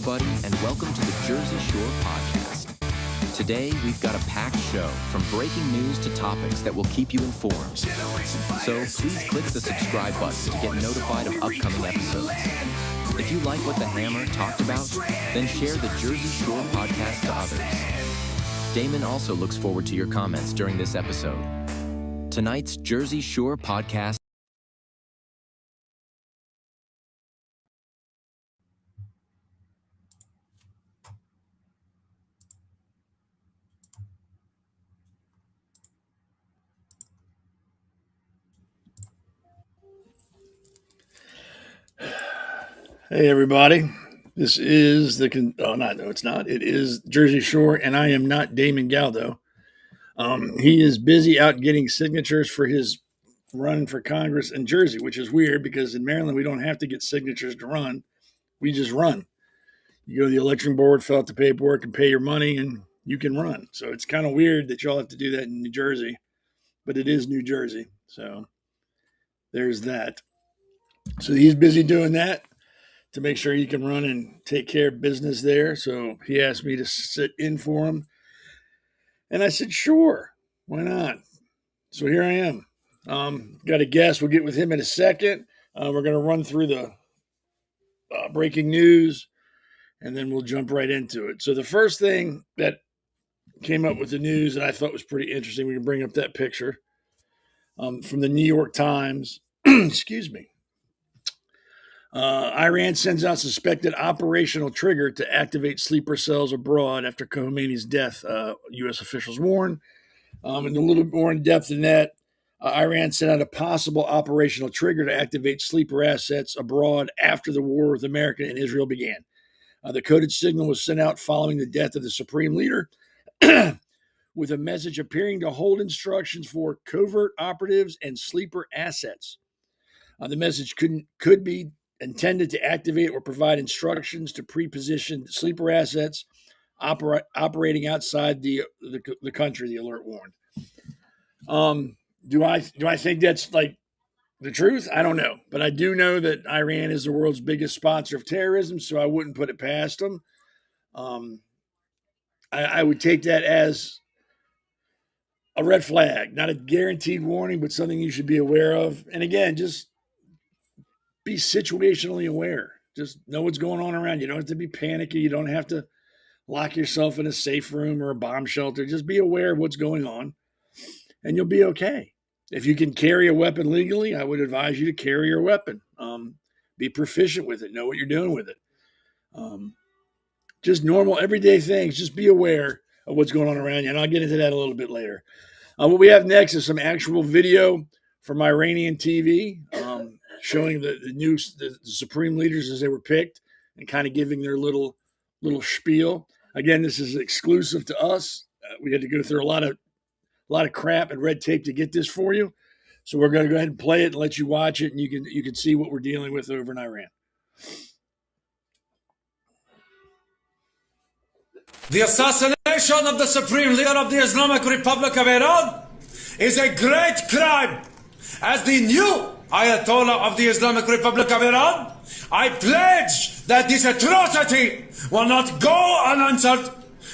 everybody, and welcome to the Jersey Shore Podcast. Today, we've got a packed show, from breaking news to topics that will keep you informed. So please click the subscribe button to get notified of upcoming episodes. If you like what the Hammer talked about, then share the Jersey Shore Podcast to others. Damon also looks forward to your comments during this episode. Tonight's Jersey Shore Podcast. Hey everybody, this is it is Jersey Shore, and I am not Damon Galdo. He is busy out getting signatures for his run for Congress in Jersey, which is weird because in Maryland we don't have to get signatures to run. We just run. You go to the election board, fill out the paperwork, and pay your money, and you can run. So it's kind of weird that y'all have to do that in New Jersey, but it is New Jersey. So there's that. So he's busy doing that to make sure he can run and take care of business there. So he asked me to sit in for him. And I said, sure, why not? So here I am. Got a guest. We'll get with him in a second. We're going to run through the breaking news, and then we'll jump right into it. So the first thing that came up with the news that I thought was pretty interesting, we can bring up that picture from the New York Times. Excuse me. Iran sends out suspected operational trigger to activate sleeper cells abroad after Khomeini's death, U.S. officials warn. And a little bit more in depth than that, Iran sent out a possible operational trigger to activate sleeper assets abroad after the war with America and Israel began. The coded signal was sent out following the death of the supreme leader with a message appearing to hold instructions for covert operatives and sleeper assets. The message could be intended to activate or provide instructions to pre-position sleeper assets operating outside the country, the alert warned. Do I think that's like the truth? I don't know. But I do know that Iran is the world's biggest sponsor of terrorism, so I wouldn't put it past them. I would take that as a red flag, not a guaranteed warning, but something you should be aware of. And again, just be situationally aware. Just know what's going on around you. You don't have to be panicky. You don't have to lock yourself in a safe room or a bomb shelter. Just be aware of what's going on, and you'll be okay. If you can carry a weapon legally, I would advise you to carry your weapon. Be proficient with it. Know what you're doing with it. Just normal, everyday things. Just be aware of what's going on around you, and I'll get into that a little bit later. What we have next is some actual video from Iranian TV, showing the supreme leaders as they were picked and kind of giving their little spiel. Again, this is exclusive to us. We had to go through a lot of crap and red tape to get this for you. So we're going to go ahead and play it and let you watch it, and you can see what we're dealing with over in Iran. The assassination of the Supreme Leader of the Islamic Republic of Iran is a great crime. As the new Ayatollah of the Islamic Republic of Iran, I pledge that this atrocity will not go unanswered.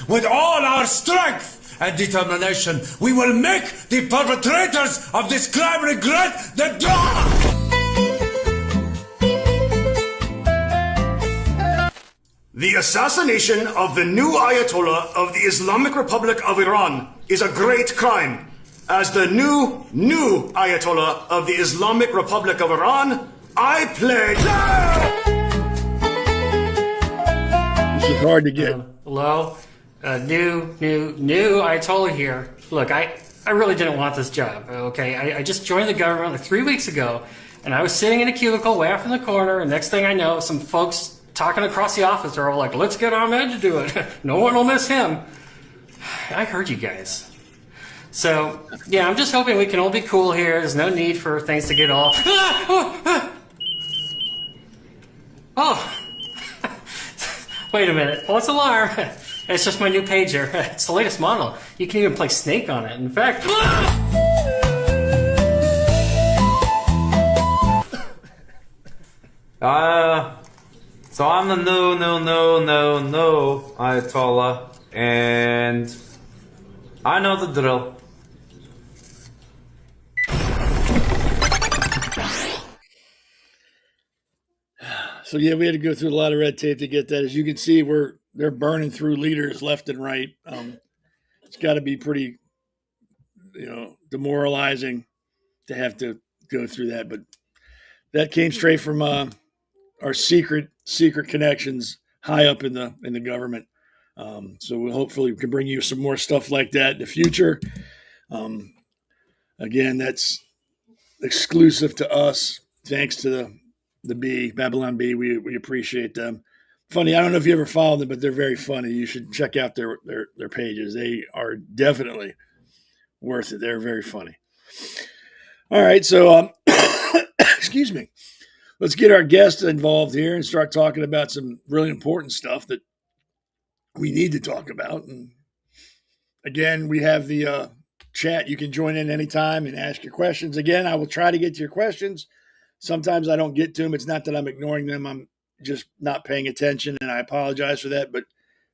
With all our strength and determination, we will make the perpetrators of this crime regret the dawn. The assassination of the new Ayatollah of the Islamic Republic of Iran is a great crime. As the new Ayatollah of the Islamic Republic of Iran, I pledge. This is hard to get. Hello? New Ayatollah here. Look, I really didn't want this job, okay? I just joined the government like 3 weeks ago, and I was sitting in a cubicle way off in the corner, and next thing I know, some folks talking across the office are all like, let's get Ahmed to do it. No one will miss him. I heard you guys. So, yeah, I'm just hoping we can all be cool here. There's no need for things to get all... Oh. Wait a minute. False alarm. It's just my new pager. It's the latest model. You can even play Snake on it. In fact... So I'm the new Ayatollah, and I know the drill. So yeah, we had to go through a lot of red tape to get that. As you can see, they're burning through leaders left and right. It's got to be pretty, demoralizing to have to go through that. But that came straight from our secret connections high up in the government. So we'll hopefully can bring you some more stuff like that in the future. Again, that's exclusive to us. Thanks to the B, Babylon B. We appreciate them. Funny, I don't know if you ever follow them, but they're very funny. You should check out their pages. They are definitely worth it. They're very funny. All right, so excuse me. Let's get our guests involved here and start talking about some really important stuff that we need to talk about. And again, we have the chat. You can join in anytime and ask your questions. Again, I will try to get to your questions. Sometimes I don't get to them. It's not that I'm ignoring them. I'm just not paying attention, and I apologize for that. But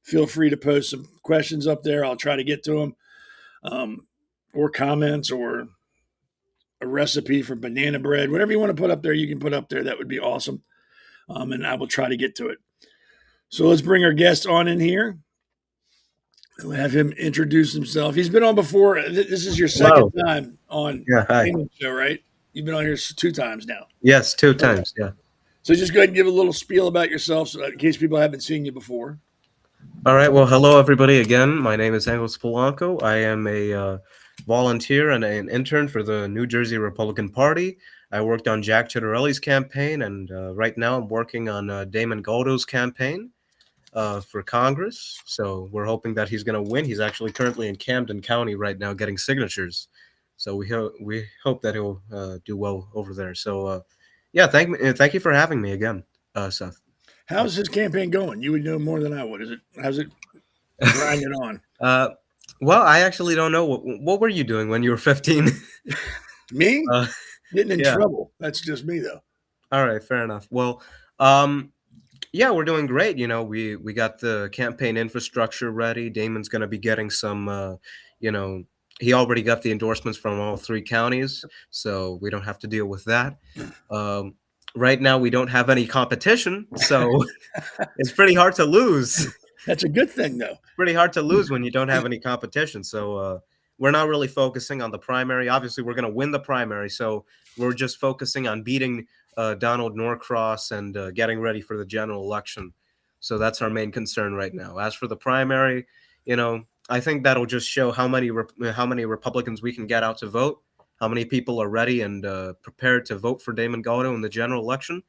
feel free to post some questions up there. I'll try to get to them, or comments, or a recipe for banana bread. Whatever you want to put up there, you can put up there. That would be awesome, and I will try to get to it. So let's bring our guest on in here. We'll have him introduce himself. He's been on before. This is your second time on the show, right? You've been on here 2 times now. Yes, 2 times, yeah. So just go ahead and give a little spiel about yourself in case people haven't seen you before. All right, well, hello, everybody, again. My name is Engles. I am a volunteer and an intern for the New Jersey Republican Party. I worked on Jack Ciattarelli's campaign, and right now I'm working on Damon Goldo's campaign for Congress. So we're hoping that he's going to win. He's actually currently in Camden County right now getting signatures. So we hope that he'll do well over there. So, thank you for having me again, Seth. How's his campaign going? You would know more than I would. How's it grinding on? Well, I actually don't know. What were you doing when you were 15? Me? Getting in trouble. That's just me, though. All right, fair enough. Well, we're doing great. We got the campaign infrastructure ready. Damon's going to be getting some, he already got the endorsements from all 3 counties, so we don't have to deal with that. Right now, we don't have any competition, so it's pretty hard to lose. That's a good thing, though. Pretty hard to lose when you don't have any competition. So we're not really focusing on the primary. Obviously, we're going to win the primary, so we're just focusing on beating Donald Norcross and getting ready for the general election. So that's our main concern right now. As for the primary, I think that'll just show how many Republicans we can get out to vote, how many people are ready and prepared to vote for Damon Goldo in the general election,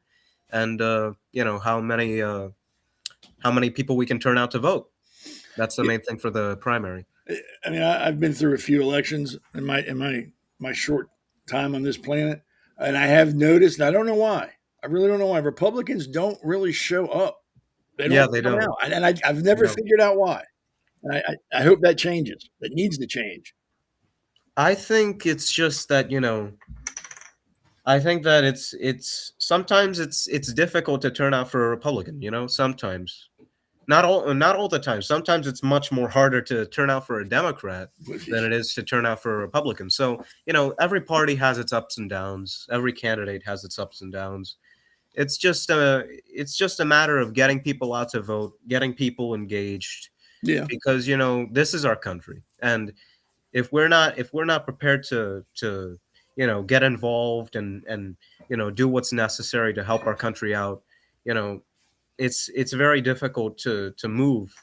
and how many people we can turn out to vote. That's the main thing for the primary. I mean, I've been through a few elections in my short time on this planet, and I have noticed, and I don't know why. I really don't know why Republicans don't really show up. They don't. And I've never figured out why. And I hope that changes. That needs to change. I think it's just that, I think that it's sometimes it's difficult to turn out for a Republican, sometimes. Not all the time. Sometimes it's much more harder to turn out for a Democrat than it is to turn out for a Republican. So, every party has its ups and downs. Every candidate has its ups and downs. It's just a matter of getting people out to vote, getting people engaged. Yeah. Because, this is our country. And if we're not prepared to get involved and do what's necessary to help our country out, it's very difficult to move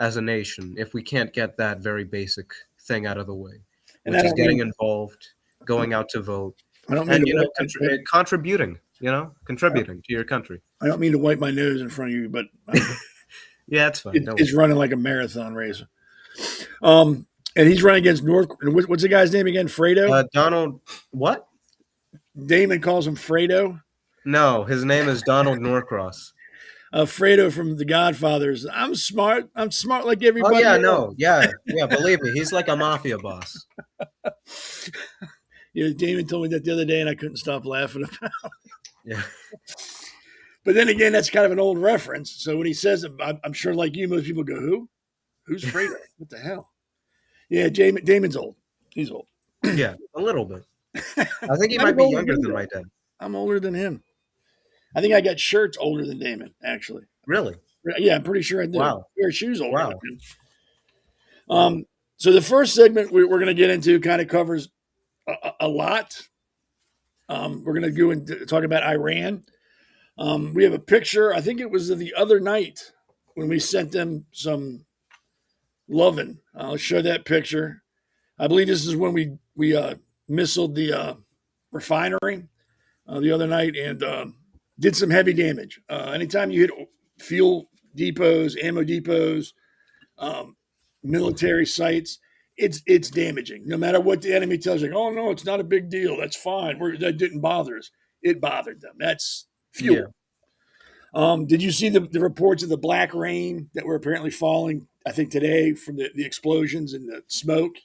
as a nation if we can't get that very basic thing out of the way, which is getting involved, going out to vote, and contributing to your country. I don't mean to wipe my nose in front of you, but yeah, it's fine. It's running like a marathon race. And he's running against what's the guy's name again? Fredo? Donald, what? Damon calls him Fredo? No, his name is Donald Norcross. Fredo from The Godfathers. I'm smart like everybody. Oh, yeah, no. Yeah, believe me. He's like a mafia boss. Damon told me that the other day, and I couldn't stop laughing about it. Yeah. But then again, that's kind of an old reference. So when he says it, I'm sure, like you, most people go, "Who? Who's Fredo? What the hell?" Yeah, Damon's old. He's old. Yeah, a little bit. I think he I'm might be older younger than than him. my dad. I'm older than him. I think I got shirts older than Damon, actually. Really? Yeah, I'm pretty sure I do. Wow. I wear shoes older Wow. than him. So the first segment we're going to get into kind of covers a lot. We're going to go and talk about Iran. We have a picture. I think it was the other night when we sent them some loving. I'll show that picture. I believe this is when we missiled the refinery the other night and did some heavy damage. Anytime you hit fuel depots, ammo depots, military sites, it's damaging. No matter what the enemy tells you, oh no, it's not a big deal. That's fine. That didn't bother us. It bothered them. That's fuel. Yeah. Did you see the reports of the black rain that were apparently falling, I think today, from the explosions and the smoke?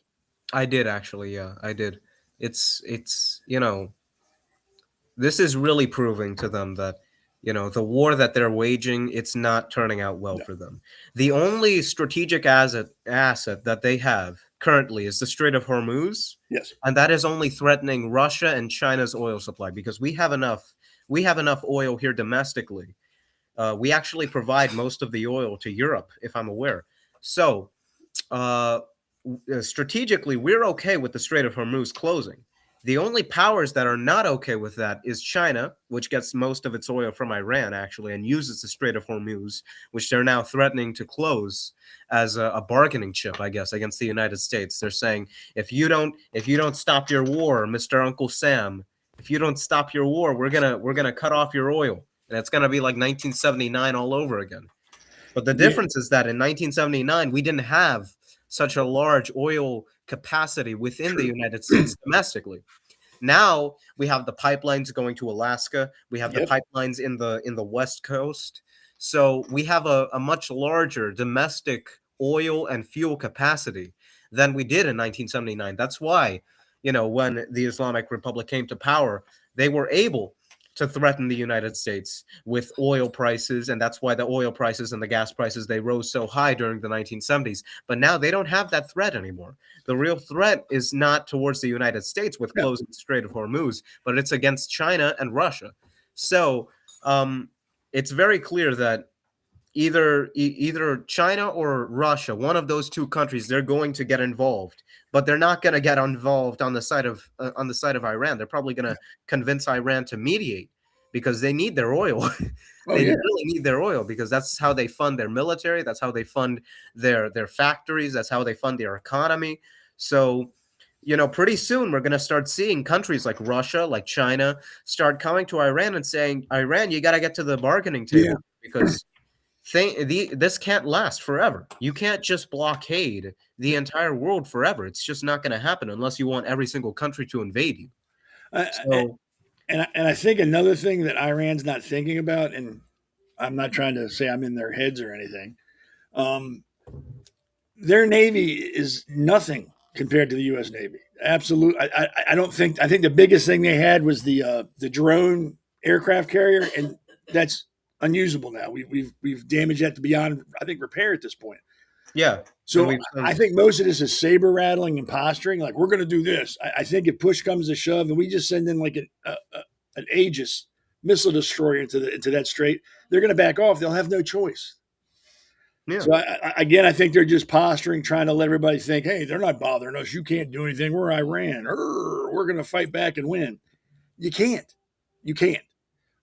I did actually, yeah, I did. It's this is really proving to them that the war that they're waging, it's not turning out well for them. The only strategic asset that they have currently is the Strait of Hormuz. Yes. And that is only threatening Russia and China's oil supply because we have enough oil here domestically. We actually provide most of the oil to Europe, if I'm aware. So strategically, we're okay with the Strait of Hormuz closing. The only powers that are not okay with that is China, which gets most of its oil from Iran, actually, and uses the Strait of Hormuz, which they're now threatening to close as a bargaining chip, I guess, against the United States. They're saying, if you don't stop your war, Mr. Uncle Sam, if you don't stop your war, we're gonna cut off your oil, and it's gonna be like 1979 all over again. But the difference is that in 1979 we didn't have such a large oil capacity within the United States domestically. Now we have the pipelines going to Alaska. We have the pipelines in the West Coast. So we have a much larger domestic oil and fuel capacity than we did in 1979. That's why, when the Islamic Republic came to power, they were able to threaten the United States with oil prices, and that's why the oil prices and the gas prices, they rose so high during the 1970s. But now they don't have that threat anymore. The real threat is not towards the United States with closing the Strait of Hormuz, but it's against China and Russia. So it's very clear that either China or Russia, one of those two countries, they're going to get involved, but they're not going to get involved on the side of Iran. They're probably going to convince Iran to mediate because they need their oil. They really need their oil because that's how they fund their military. That's how they fund their factories. That's how they fund their economy. So, pretty soon we're going to start seeing countries like Russia, like China, start coming to Iran and saying, Iran, you got to get to the bargaining table because this can't last forever. You can't just blockade the entire world forever. It's just not going to happen unless you want every single country to invade you. And I think another thing that Iran's not thinking about, and I'm not trying to say I'm in their heads or anything, their Navy is nothing compared to the U.S. Navy. Absolutely. I don't think. I think the biggest thing they had was the drone aircraft carrier, and that's unusable now. We've damaged that to beyond, I think, repair at this point. Yeah. So I think most of this is saber rattling and posturing. Like, we're going to do this. I think if push comes to shove, and we just send in like an Aegis missile destroyer into that strait, they're going to back off. They'll have no choice. Yeah. So I think they're just posturing, trying to let everybody think, hey, they're not bothering us. You can't do anything. We're Iran. We're going to fight back and win. You can't.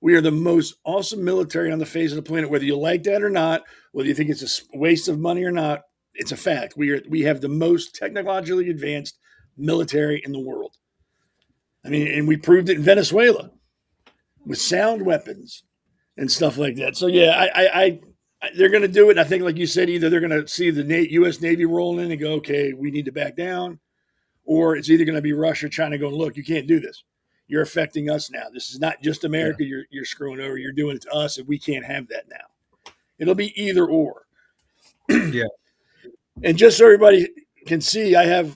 We are the most awesome military on the face of the planet, whether you like that or not, whether you think it's a waste of money or not. It's a fact. We have the most technologically advanced military in the world. I mean, and we proved it in Venezuela with sound weapons and stuff like that. So yeah, they're going to do it. I think, like you said, either they're going to see the U.S. Navy rolling in and go, okay, we need to back down, or it's either going to be Russia or China going, look, you can't do this. You're affecting us now. This is not just America you're screwing over. You're doing it to us, and we can't have that now. It'll be either or. Yeah. And just so everybody can see, I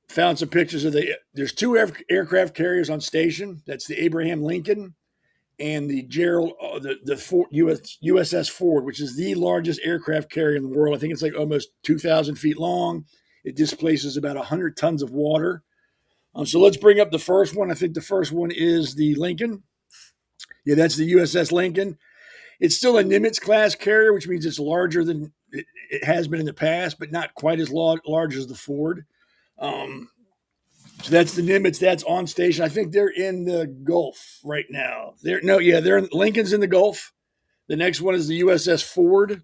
found some pictures of there's two aircraft carriers on station. That's the Abraham Lincoln and the Gerald, USS Ford, which is the largest aircraft carrier in the world. I think it's like almost 2,000 feet long. It displaces about 100 tons of water. So let's bring up the first one. I think the first one is the Lincoln. Yeah, that's the USS Lincoln. It's still a Nimitz class carrier, which means it's larger than it has been in the past, but not quite as large as the Ford. So that's the Nimitz. That's on station. I think they're in the Gulf right now. Lincoln's in the Gulf. The next one is the USS Ford.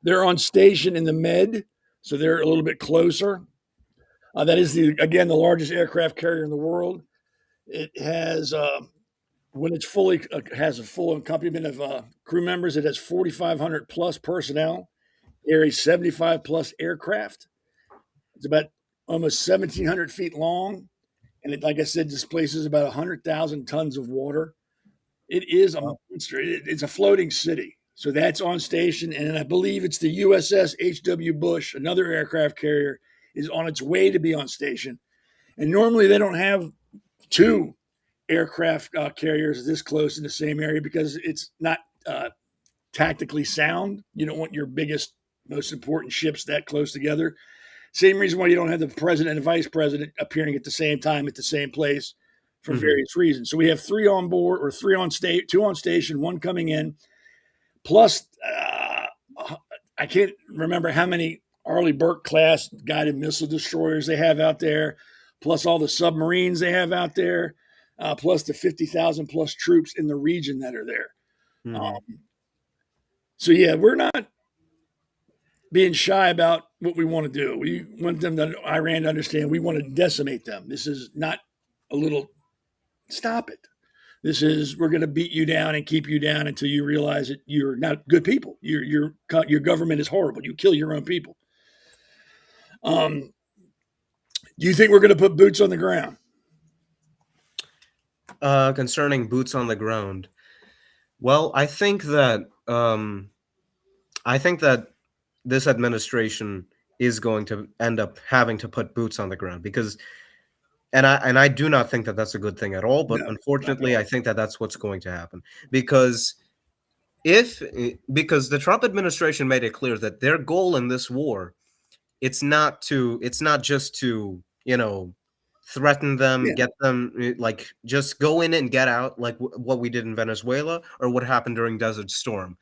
They're on station in the Med, so they're a little bit closer. That is the largest aircraft carrier in the world. It has when it's fully has a full accompaniment of crew members. It has 4,500 plus personnel. Carries 75 plus aircraft. It's about almost 1,700 feet long, and it, like I said, displaces about 100,000 tons of water. It is a monster. It's a floating city. So that's on station, and I believe it's the USS H.W. Bush, another aircraft carrier, is on its way to be on station. And normally they don't have two aircraft carriers this close in the same area because it's not tactically sound. You don't want your biggest, most important ships that close together. Same reason why you don't have the president and vice president appearing at the same time at the same place for various reasons. So we have three on board, or three on state, two on station, one coming in. Plus, I can't remember how many Arleigh Burke class guided missile destroyers they have out there, plus all the submarines they have out there, plus the 50,000 plus troops in the region that are there. So yeah, we're not being shy about what we want to do. We want Iran to understand we want to decimate them. This is not a little stop it. This is, we're going to beat you down and keep you down until you realize that you're not good people. Your government is horrible. You kill your own people. Do you think we're going to put boots on the ground? Concerning boots on the ground, well, I think that this administration is going to end up having to put boots on the ground because, and I do not think that that's a good thing at all. But unfortunately, I think that that's what's going to happen because the Trump administration made it clear that their goal in this war, it's not just to threaten them, get them, like just go in and get out, like what we did in Venezuela or what happened during Desert Storm.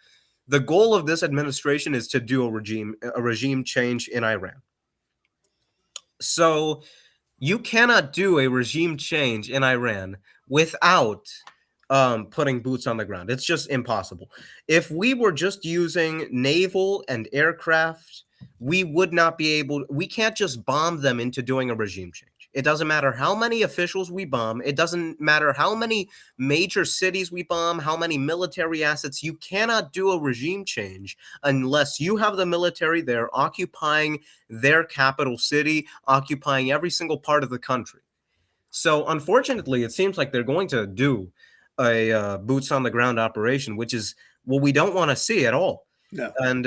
The goal of this administration is to do a regime change in Iran. So you cannot do a regime change in Iran without putting boots on the ground. It's just impossible. If we were just using naval and aircraft, we would not be able. We can't just bomb them into doing a regime change. It doesn't matter how many officials we bomb. It doesn't matter how many major cities we bomb, how many military assets. You cannot do a regime change unless you have the military there occupying their capital city, occupying every single part of the country. So unfortunately, it seems like they're going to do a boots on the ground operation, which is what we don't want to see at all. No. And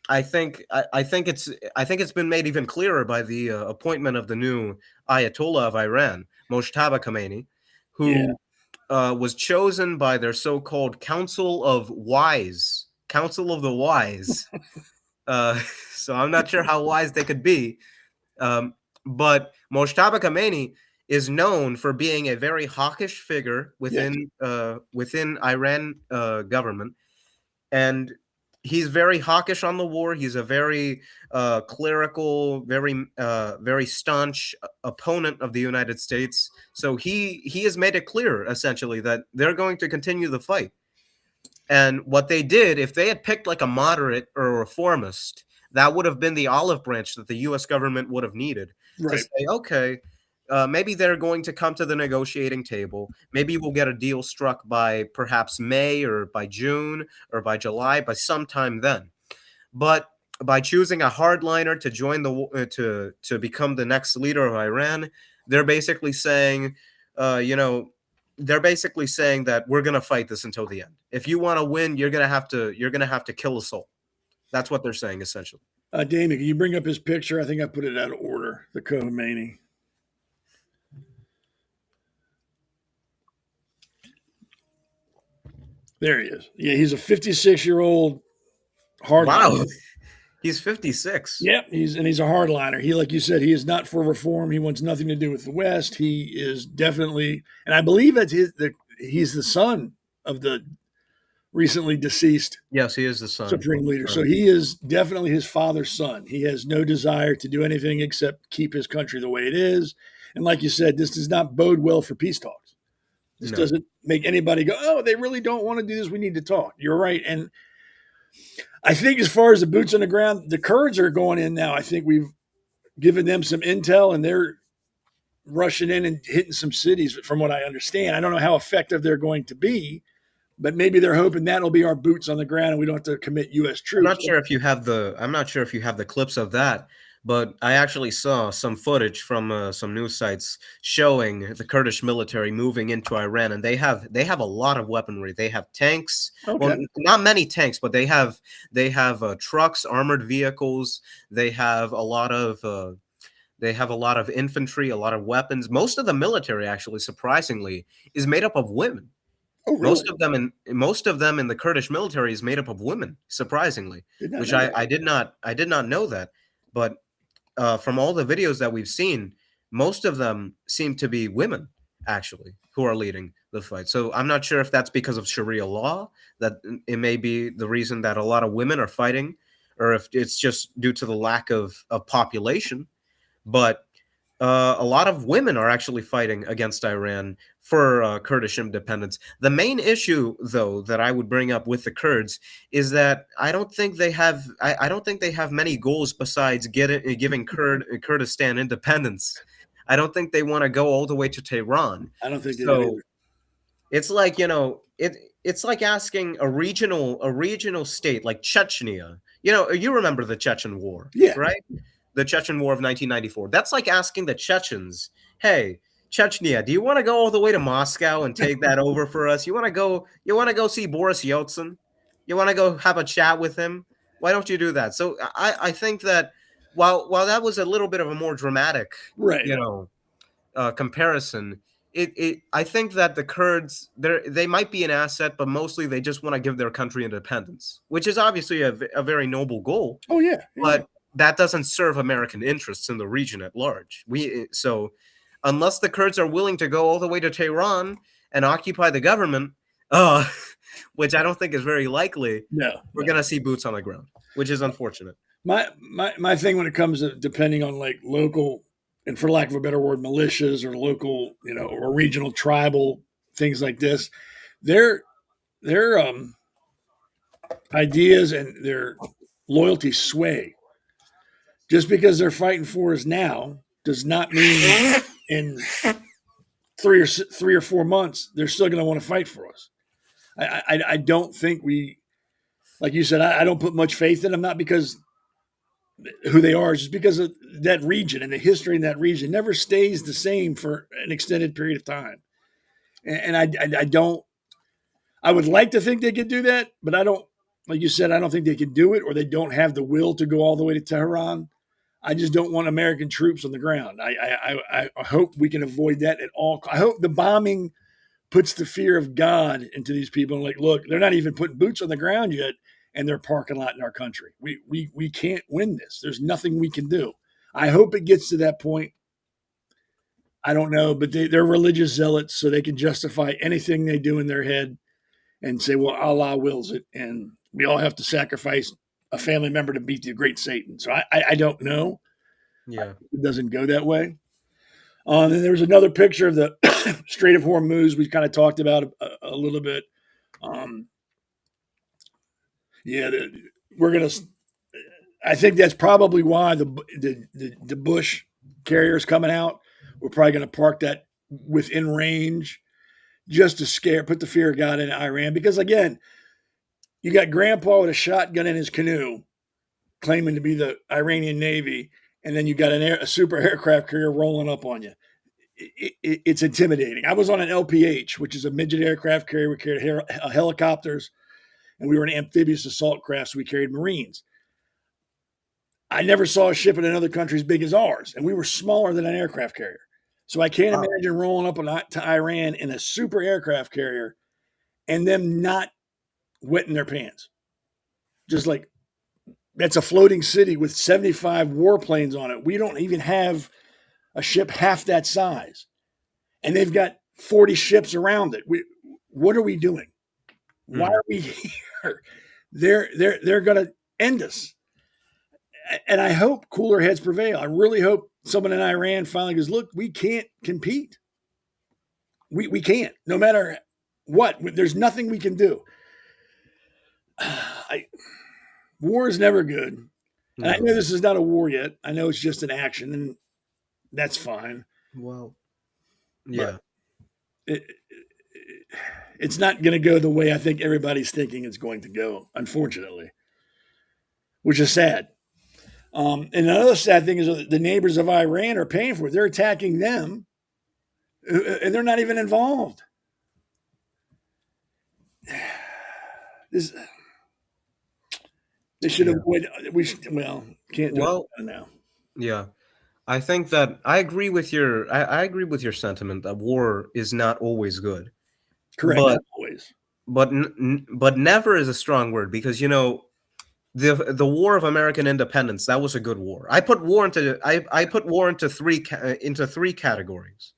I think it's been made even clearer by the appointment of the new Ayatollah of Iran, Mojtaba Khomeini, who was chosen by their so-called Council of the Wise. So I'm not sure how wise they could be, but Mojtaba Khomeini is known for being a very hawkish figure within Iran government, and he's very hawkish on the war. He's a very clerical, very staunch opponent of the United States. So he has made it clear, essentially, that they're going to continue the fight. And what they did, if they had picked like a moderate or a reformist, that would have been the olive branch that the U.S. government would have needed to say, okay, maybe they're going to come to the negotiating table. Maybe we'll get a deal struck by perhaps May or by June or by July, by sometime then. But by choosing a hardliner to join to become the next leader of Iran, they're basically saying, that we're going to fight this until the end. If you want to win, you're going to have to kill us all. That's what they're saying, essentially. Damon, can you bring up his picture? I think I put it out of order. The Khomeini. There he is. Yeah, he's a 56-year-old hardliner. Wow. He's 56. Yep, he's a hardliner. He, like you said, he is not for reform. He wants nothing to do with the West. He is definitely, and I believe that's he's the son of the recently deceased Yes, he is the son. Supreme Leader. So he is definitely his father's son. He has no desire to do anything except keep his country the way it is. And like you said, this does not bode well for peace talks. This doesn't make anybody go, oh, they really don't want to do this. We need to talk. You're right. And I think as far as the boots on the ground, the Kurds are going in now. I think we've given them some intel and they're rushing in and hitting some cities from what I understand. I don't know how effective they're going to be, but maybe they're hoping that'll be our boots on the ground and we don't have to commit U.S. troops. I'm not sure if you have the clips of that, but I actually saw some footage from some news sites showing the Kurdish military moving into Iran, and they have a lot of weaponry. They have tanks, well, not many tanks, but they have trucks, armored vehicles. They have a lot of infantry, a lot of weapons. Most of the military, actually, surprisingly, is made up of women. Oh, really? Most of them in the Kurdish military is made up of women, surprisingly, which I did not know that. But from all the videos that we've seen, most of them seem to be women, actually, who are leading the fight. So I'm not sure if that's because of Sharia law, that it may be the reason that a lot of women are fighting, or if it's just due to the lack of population. But a lot of women are actually fighting against Iran for Kurdish independence. The main issue, though, that I would bring up with the Kurds is that I don't think they have many goals besides giving Kurdistan independence. I don't think they want to go all the way to Tehran. I don't think so. It's like, it's like asking a regional state like Chechnya. You remember the Chechen War, right? The Chechen War of 1994. That's like asking the Chechens, hey, Chechnya, do you want to go all the way to Moscow and take that over for us? You want to go see Boris Yeltsin? You want to go have a chat with him? Why don't you do that? So I think that while that was a little bit of a more dramatic, comparison, I think that the Kurds, they might be an asset, but mostly they just want to give their country independence, which is obviously a very noble goal. Oh, yeah. But that doesn't serve American interests in the region at large. So unless the Kurds are willing to go all the way to Tehran and occupy the government, which I don't think is very likely, we're going to see boots on the ground, which is unfortunate. My thing when it comes to depending on like local, and for lack of a better word, militias or local, or regional tribal things like this, their ideas and their loyalty sway. Just because they're fighting for us now does not mean in 3 or 4 months they're still going to want to fight for us. I don't think we, like you said, I don't put much faith in them, not because who they are, just because of that region and the history in that region never stays the same for an extended period of time. And I don't. I would like to think they could do that, but I don't. Like you said, I don't think they can do it, or they don't have the will to go all the way to Tehran. I just don't want American troops on the ground. I hope we can avoid that at all. I hope the bombing puts the fear of God into these people. Like, look, they're not even putting boots on the ground yet, and they're parking lot in our country. We can't win this. There's nothing we can do. I hope it gets to that point. I don't know, but they're religious zealots, so they can justify anything they do in their head and say, well, Allah wills it, and we all have to sacrifice a family member to beat the great Satan. So I don't know. Yeah. It doesn't go that way. And then there was another picture of the Strait of Hormuz we kind of talked about a little bit. I think that's probably why the Bush carriers coming out. We're probably going to park that within range just to put the fear of God in Iran. Because again, you got Grandpa with a shotgun in his canoe claiming to be the Iranian Navy, and then you got a super aircraft carrier rolling up on you. It's intimidating. I was on an LPH, which is a midget aircraft carrier. We carried helicopters, and we were an amphibious assault craft, so we carried Marines. I never saw a ship in another country as big as ours, and we were smaller than an aircraft carrier. So I can't imagine rolling up to Iran in a super aircraft carrier and them not wetting their pants. Just like that's a floating city with 75 warplanes on it. We don't even have a ship half that size. And they've got 40 ships around it. What are we doing? Why are we here? They're going to end us. And I hope cooler heads prevail. I really hope someone in Iran finally goes, look, we can't compete. We can't, no matter what. There's nothing we can do. War is never good. And I know this is not a war yet. I know it's just an action, and that's fine. Well, yeah. It's not going to go the way I think everybody's thinking it's going to go, unfortunately, which is sad. And another sad thing is the neighbors of Iran are paying for it. They're attacking them, and they're not even involved. They should avoid. Can't do it now. Yeah, I think that I agree with your. I agree with your sentiment that war is not always good. Correct, not always. But never is a strong word, because the War of American Independence, that was a good war. I put war into three categories.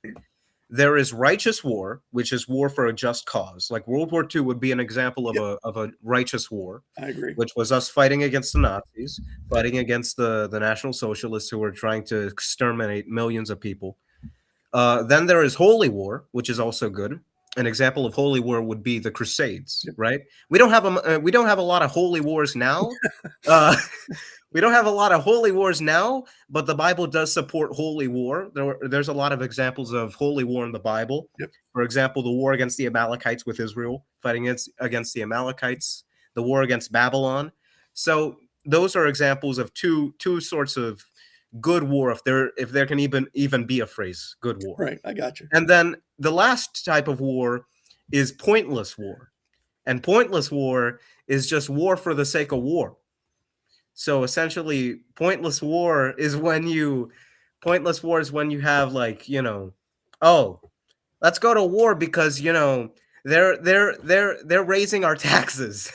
There is righteous war, which is war for a just cause. Like World War II would be an example of a righteous war. I agree. Which was us fighting against the Nazis, fighting against the National Socialists who were trying to exterminate millions of people. Then there is holy war, which is also good. An example of holy war would be the Crusades, right? We don't have a lot of holy wars now. We don't have a lot of holy wars now, but the Bible does support holy war. There's a lot of examples of holy war in the Bible. Yep. For example, the war against the Amalekites with Israel, fighting against the Amalekites, the war against Babylon. So those are examples of two sorts of good war, if there can even be a phrase, good war. Right, I got you. And then the last type of war is pointless war. And pointless war is just war for the sake of war. So essentially, pointless war is when you have let's go to war because they're raising our taxes.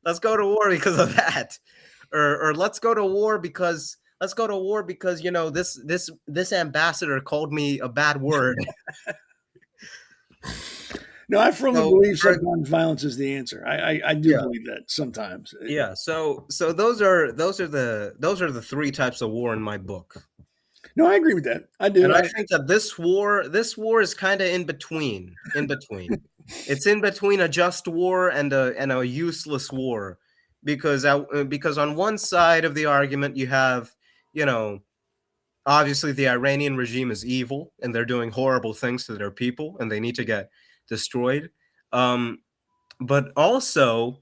Let's go to war because of that. Or let's go to war because this ambassador called me a bad word. No, I firmly believe sometimes violence is the answer. I do believe that sometimes. Yeah. So those are the three types of war in my book. No, I agree with that. I do. And I think that this war is kind of in between. It's in between a just war and a useless war, because on one side of the argument you have, obviously the Iranian regime is evil and they're doing horrible things to their people and they need to get destroyed. But also,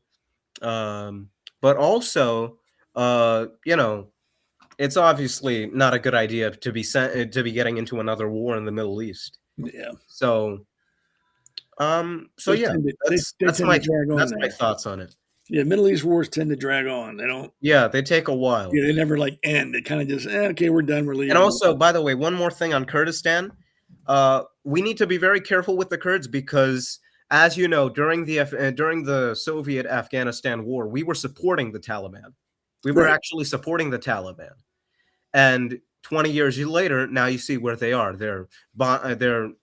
it's obviously not a good idea to be getting into another war in the Middle East. Yeah. So that's my thoughts on it. Yeah, Middle East wars tend to drag on. They don't. Yeah, they take a while. Yeah, they never end. They kind of just okay, we're done. We're leaving. And also, by the way, one more thing on Kurdistan. We need to be very careful with the Kurds because, as you know, during the Soviet Afghanistan war, we were supporting the Taliban. We were actually supporting the Taliban. And 20 years later, now you see where they are. They're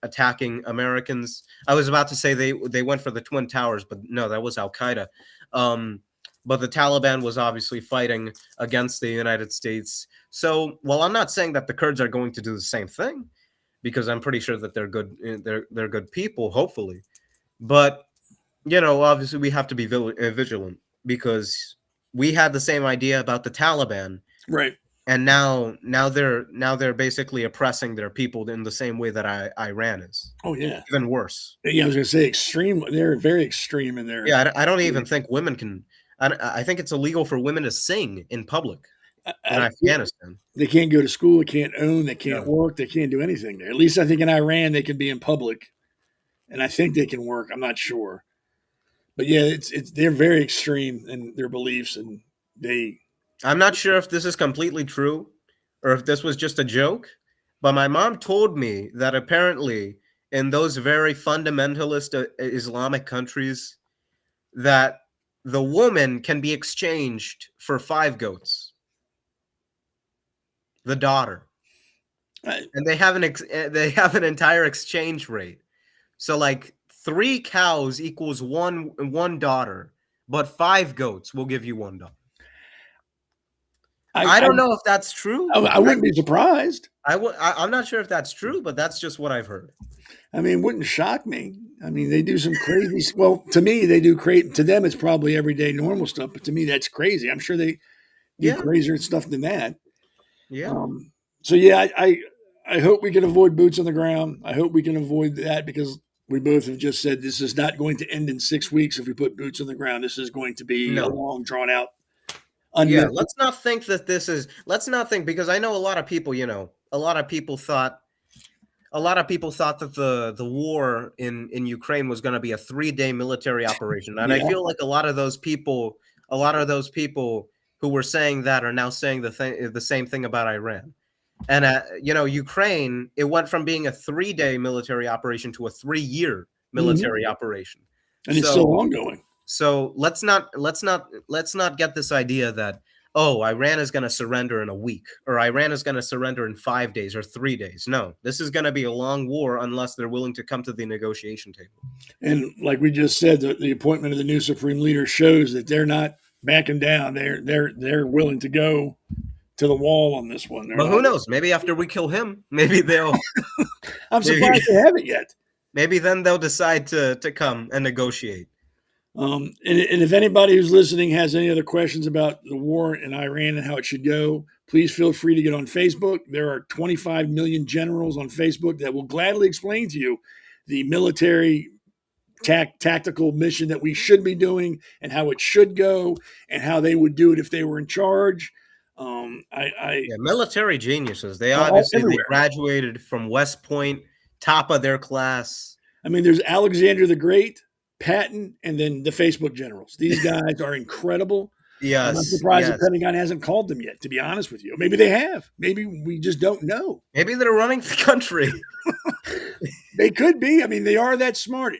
attacking Americans. I was about to say they went for the Twin Towers, but no, that was Al-Qaeda. But the Taliban was obviously fighting against the United States. So, well, I'm not saying that the Kurds are going to do the same thing, because I'm pretty sure that they're good. They're good people, hopefully. But obviously, we have to be vigilant because we had the same idea about the Taliban, right? And now they're basically oppressing their people in the same way that Iran is. Oh yeah, even worse. Yeah, I was going to say extreme. They're very extreme in their. Yeah, I don't even think women can. I think it's illegal for women to sing in public in Afghanistan. They can't go to school. They can't own. They can't work. They can't do anything there. At least I think in Iran they can be in public, and I think they can work. I'm not sure, but yeah, they're very extreme in their beliefs, and I'm not sure if this is completely true or if this was just a joke, but my mom told me that apparently in those very fundamentalist Islamic countries that the woman can be exchanged for 5 goats. The daughter. And they have an entire exchange rate. So like 3 cows equals one daughter, but 5 goats will give you 1 daughter. I don't know if that's true. I wouldn't be surprised. I'm not sure if that's true, but that's just what I've heard. I mean, it wouldn't shock me. I mean, they do some crazy. Well, to me, they do crazy. To them, it's probably everyday normal stuff. But to me, that's crazy. I'm sure they do crazier stuff than that. Yeah. So yeah, I hope we can avoid boots on the ground. I hope we can avoid that because we both have just said this is not going to end in 6 weeks if we put boots on the ground. This is going to be a long, drawn out. Yeah, let's not think that this is. Let's not think because I know a lot of people. A lot of people thought that the war in Ukraine was going to be a 3-day military operation, and I feel like a lot of those people who were saying that are now saying the same thing about Iran. And Ukraine, it went from being a 3-day military operation to a 3-year military operation, and it's still ongoing. So let's not get this idea that Iran is going to surrender in a week or Iran is going to surrender in 5 days or 3 days. No, this is going to be a long war unless they're willing to come to the negotiation table. And like we just said, the appointment of the new supreme leader shows that they're not backing down. They're willing to go to the wall on this one. But who knows? Maybe after we kill him, maybe they'll. I'm surprised they haven't yet. Maybe then they'll decide to come and negotiate. And if anybody who's listening has any other questions about the war in Iran and how it should go, please feel free to get on Facebook. There are 25 million generals on Facebook that will gladly explain to you the military tactical mission that we should be doing and how it should go and how they would do it if they were in charge. Military geniuses. They obviously graduated from West Point, top of their class. I mean, there's Alexander the Great, Patton, and then the Facebook generals. These guys are incredible. Yes. I'm surprised the Pentagon hasn't called them yet, to be honest with you. Maybe they have. Maybe we just don't know. Maybe they're running the country. They could be. I mean, they are that smart.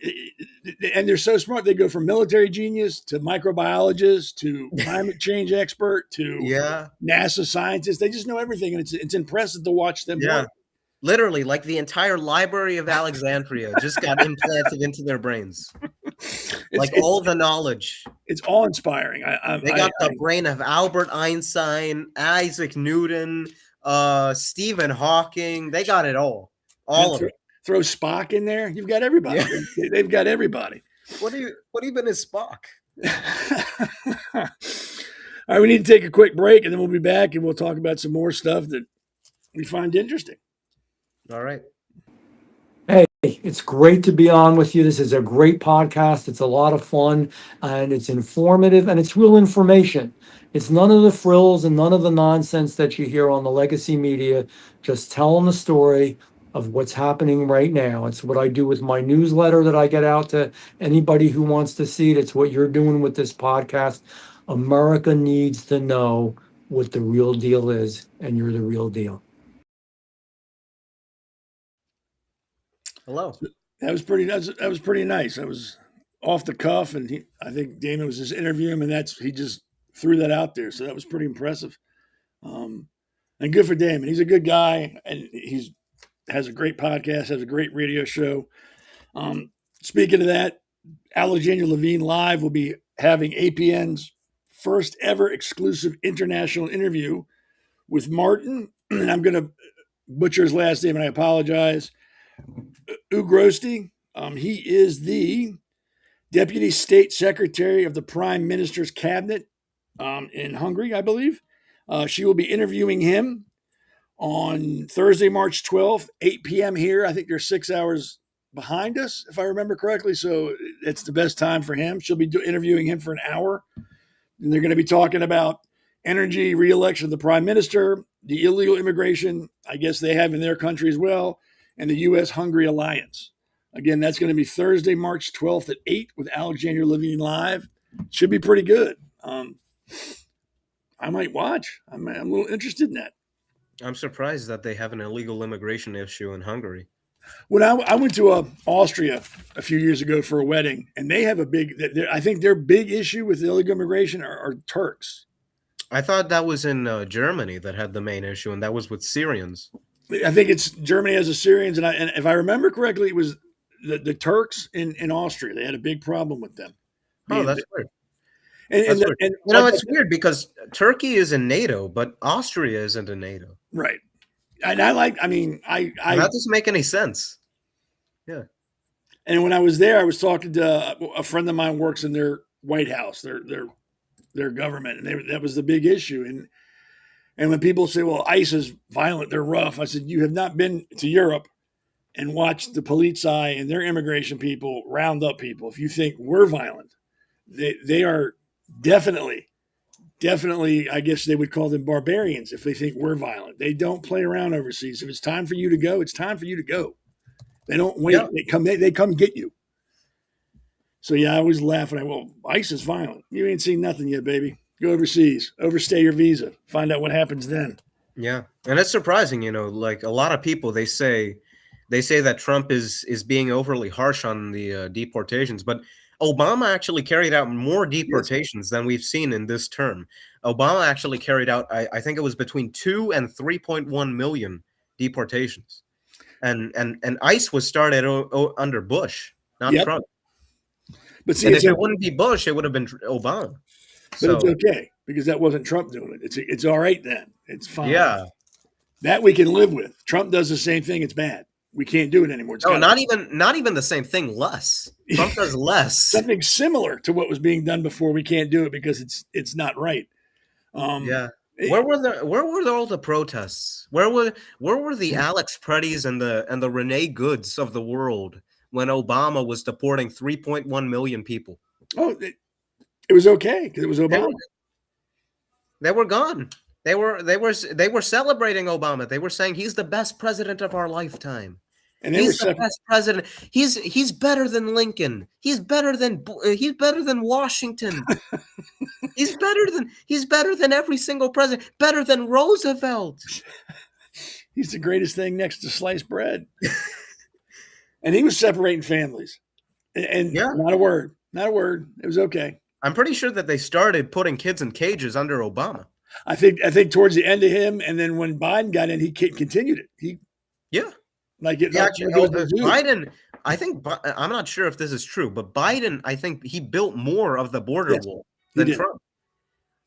And they're so smart. They go from military genius to microbiologist to climate change expert to NASA scientist. They just know everything. And it's impressive to watch them work. Literally, like the entire Library of Alexandria just got implanted into their brains. All the knowledge. It's awe-inspiring. They got the brain of Albert Einstein, Isaac Newton, Stephen Hawking. They got it all. All of it. Throw Spock in there. You've got everybody. Yeah. They've got everybody. What even is Spock? All right, we need to take a quick break, and then we'll be back, and we'll talk about some more stuff that we find interesting. All right. Hey, it's great to be on with you. This is a great podcast. It's a lot of fun, and it's informative, and it's real information. It's none of the frills and none of the nonsense that you hear on the legacy media. Just telling the story of what's happening right now. It's what I do with my newsletter that I get out to anybody who wants to see it. It's what you're doing with this podcast. America needs to know what the real deal is, and you're the real deal. Hello. That was pretty nice. That was off the cuff, and I think Damon was just interviewing him, and he just threw that out there. So that was pretty impressive. And good for Damon. He's a good guy, and has a great podcast, has a great radio show. Speaking of that, Alexander Levine Live will be having APN's first ever exclusive international interview with Martin, and I'm going to butcher his last name, and I apologize. Ugrosti. He is the Deputy State Secretary of the Prime Minister's Cabinet in Hungary, I believe. She will be interviewing him on Thursday, March 12th, 8 p.m. here. I think they're 6 hours behind us, if I remember correctly. So it's the best time for him. She'll be interviewing him for an hour. And they're going to be talking about energy, re-election of the Prime Minister, the illegal immigration, I guess they have in their country as well, and the U.S.-Hungary alliance. Again, that's going to be Thursday, March 12th at 8 with Alexander Levine Live. Should be pretty good. I might watch. I'm a little interested in that. I'm surprised that they have an illegal immigration issue in Hungary. When I went to Austria a few years ago for a wedding, and they have a big. I think their big issue with illegal immigration are Turks. I thought that was in Germany that had the main issue, and that was with Syrians. I think it's Germany has the Syrians, and if I remember correctly, it was the Turks in Austria. They had a big problem with them. Oh, that's weird. And It's weird because Turkey is in NATO, but Austria isn't in NATO. Right. And that doesn't make any sense. Yeah. And when I was there, I was talking to a friend of mine works in their White House, their government, and that was the big issue. And when people say, "Well, ICE is violent, they're rough," I said, "You have not been to Europe and watched the Polizei and their immigration people round up people. If you think we're violent, they are definitely, I guess they would call them barbarians if they think we're violent. They don't play around overseas. If it's time for you to go, it's time for you to go. They don't wait. Yeah. They come get you." So yeah, I always laugh when well, ICE is violent. You ain't seen nothing yet, baby. Go overseas, overstay your visa, find out what happens then. Yeah. And it's surprising, like a lot of people, they say that Trump is being overly harsh on the deportations, but Obama actually carried out more deportations than we've seen in this term. Obama actually carried out, I think it was between 2 and 3.1 million deportations. And ICE was started under Bush, not Trump. But see, if it wouldn't be Bush, it would have been Obama. But it's okay because that wasn't Trump doing it. It's all right then. It's fine. Yeah. That we can live with. Trump does the same thing. It's bad. We can't do it anymore. Not even the same thing. Less. Trump does less. Something similar to what was being done before. We can't do it because it's not right. Yeah. Where were all the protests? Where were the Alex Preddies and the Renee Goods of the world when Obama was deporting 3.1 million people? Oh, it was okay because it was Obama. They were gone. They were celebrating Obama. They were saying he's the best president of our lifetime. And he's the best president. He's better than Lincoln. He's better than Washington. he's better than every single president. Better than Roosevelt. He's the greatest thing next to sliced bread. And he was separating families. And not a word. It was okay. I'm pretty sure that they started putting kids in cages under Obama. I think towards the end of him, and then when Biden got in, he continued it. Biden. I think I'm not sure if this is true, but Biden, I think he built more of the border wall than Trump,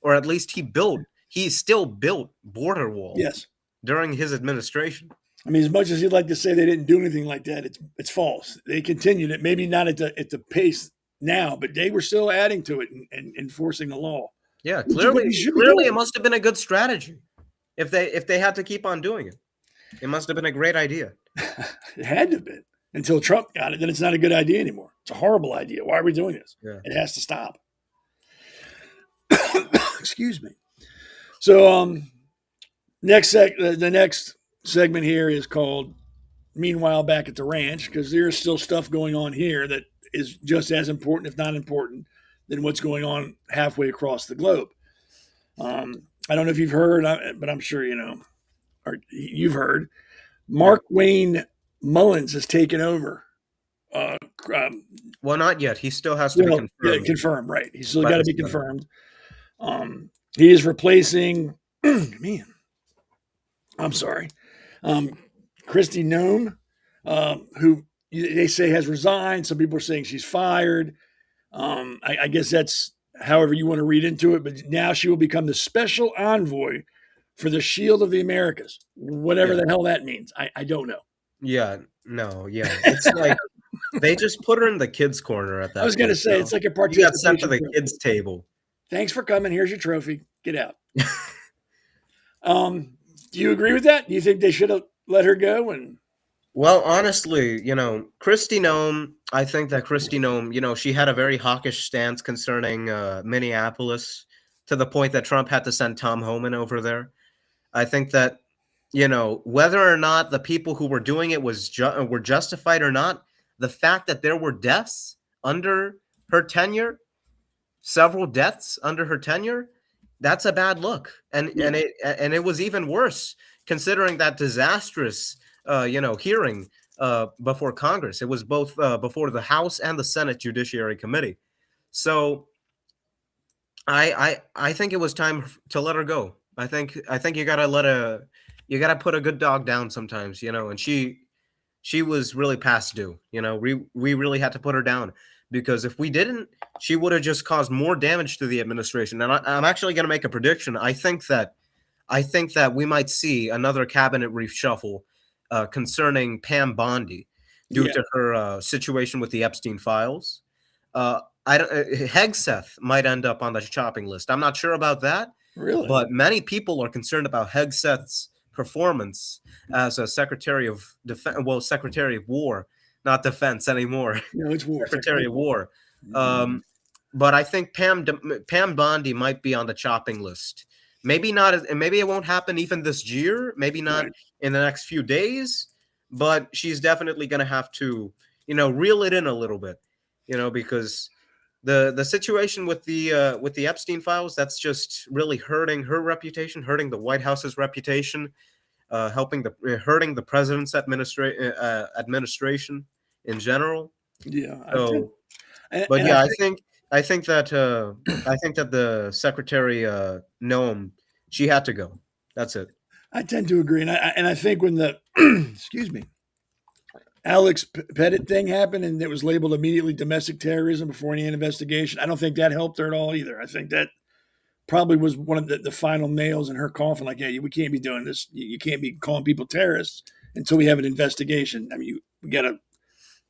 or at least he still built border wall. Yes, during his administration. I mean, as much as you'd like to say they didn't do anything like that, it's false. They continued it, maybe not at the pace now, but they were still adding to it and enforcing the law. Yeah, clearly it must have been a good strategy. If they had to keep on doing it, it must have been a great idea. It had to have been until Trump got it. Then it's not a good idea anymore. It's a horrible idea. Why are we doing this? Yeah. It has to stop. Excuse me. So the next segment here is called "Meanwhile Back at the Ranch" because there's still stuff going on here that is just as important, if not important, than what's going on halfway across the globe. I don't know if you've heard, but I'm sure or you've heard. Mark Wayne Mullins has taken over. Well, not yet. He still has to be confirmed. Yeah, confirmed, right. He's still got to be confirmed. He is replacing, I'm sorry, Kristi Noem, who they say has resigned. Some people are saying she's fired. I guess that's however you want to read into it, but now she will become the special envoy for the Shield of the Americas, whatever the hell that means. I don't know. Yeah, no, yeah. It's like they just put her in the kids' corner at that. I was going to say, it's like a participation. You got sent to the kids' table. Thanks for coming. Here's your trophy. Get out. Do you agree with that? Do you think they should have let her go? Well, honestly, Kristi Noem, I think that Kristi Noem, she had a very hawkish stance concerning Minneapolis to the point that Trump had to send Tom Homan over there. I think that, whether or not the people who were doing it were justified or not, the fact that there were deaths under her tenure, several deaths under her tenure, that's a bad look. And it was even worse considering that disastrous hearing before Congress. It was both before the House and the Senate Judiciary Committee. So I think it was time to let her go. I think you gotta put a good dog down sometimes, and she was really past due. We really had to put her down, because if we didn't, she would have just caused more damage to the administration. And I'm actually going to make a prediction. I think that we might see another cabinet reshuffle concerning Pam Bondi due to her situation with the Epstein files. Hegseth might end up on the chopping list. I'm not sure about that. Really? But many people are concerned about Hegseth's performance as a Secretary of Secretary of War, not Defense anymore. No, it's War. Secretary of War. But I think Pam Bondi might be on the chopping list. Maybe not. Maybe it won't happen even this year. Maybe not in the next few days. But she's definitely going to have to, reel it in a little bit, because the situation with the Epstein files, that's just really hurting her reputation, hurting the White House's reputation, hurting the president's administration in general. Yeah. I think that the Secretary Noam, she had to go. That's it. I tend to agree, and I think when the excuse me, Alex Pettit thing happened and it was labeled immediately domestic terrorism before any investigation, I don't think that helped her at all either. I think that probably was one of the final nails in her coffin. Like, hey, we can't be doing this. You can't be calling people terrorists until we have an investigation. I mean, we got to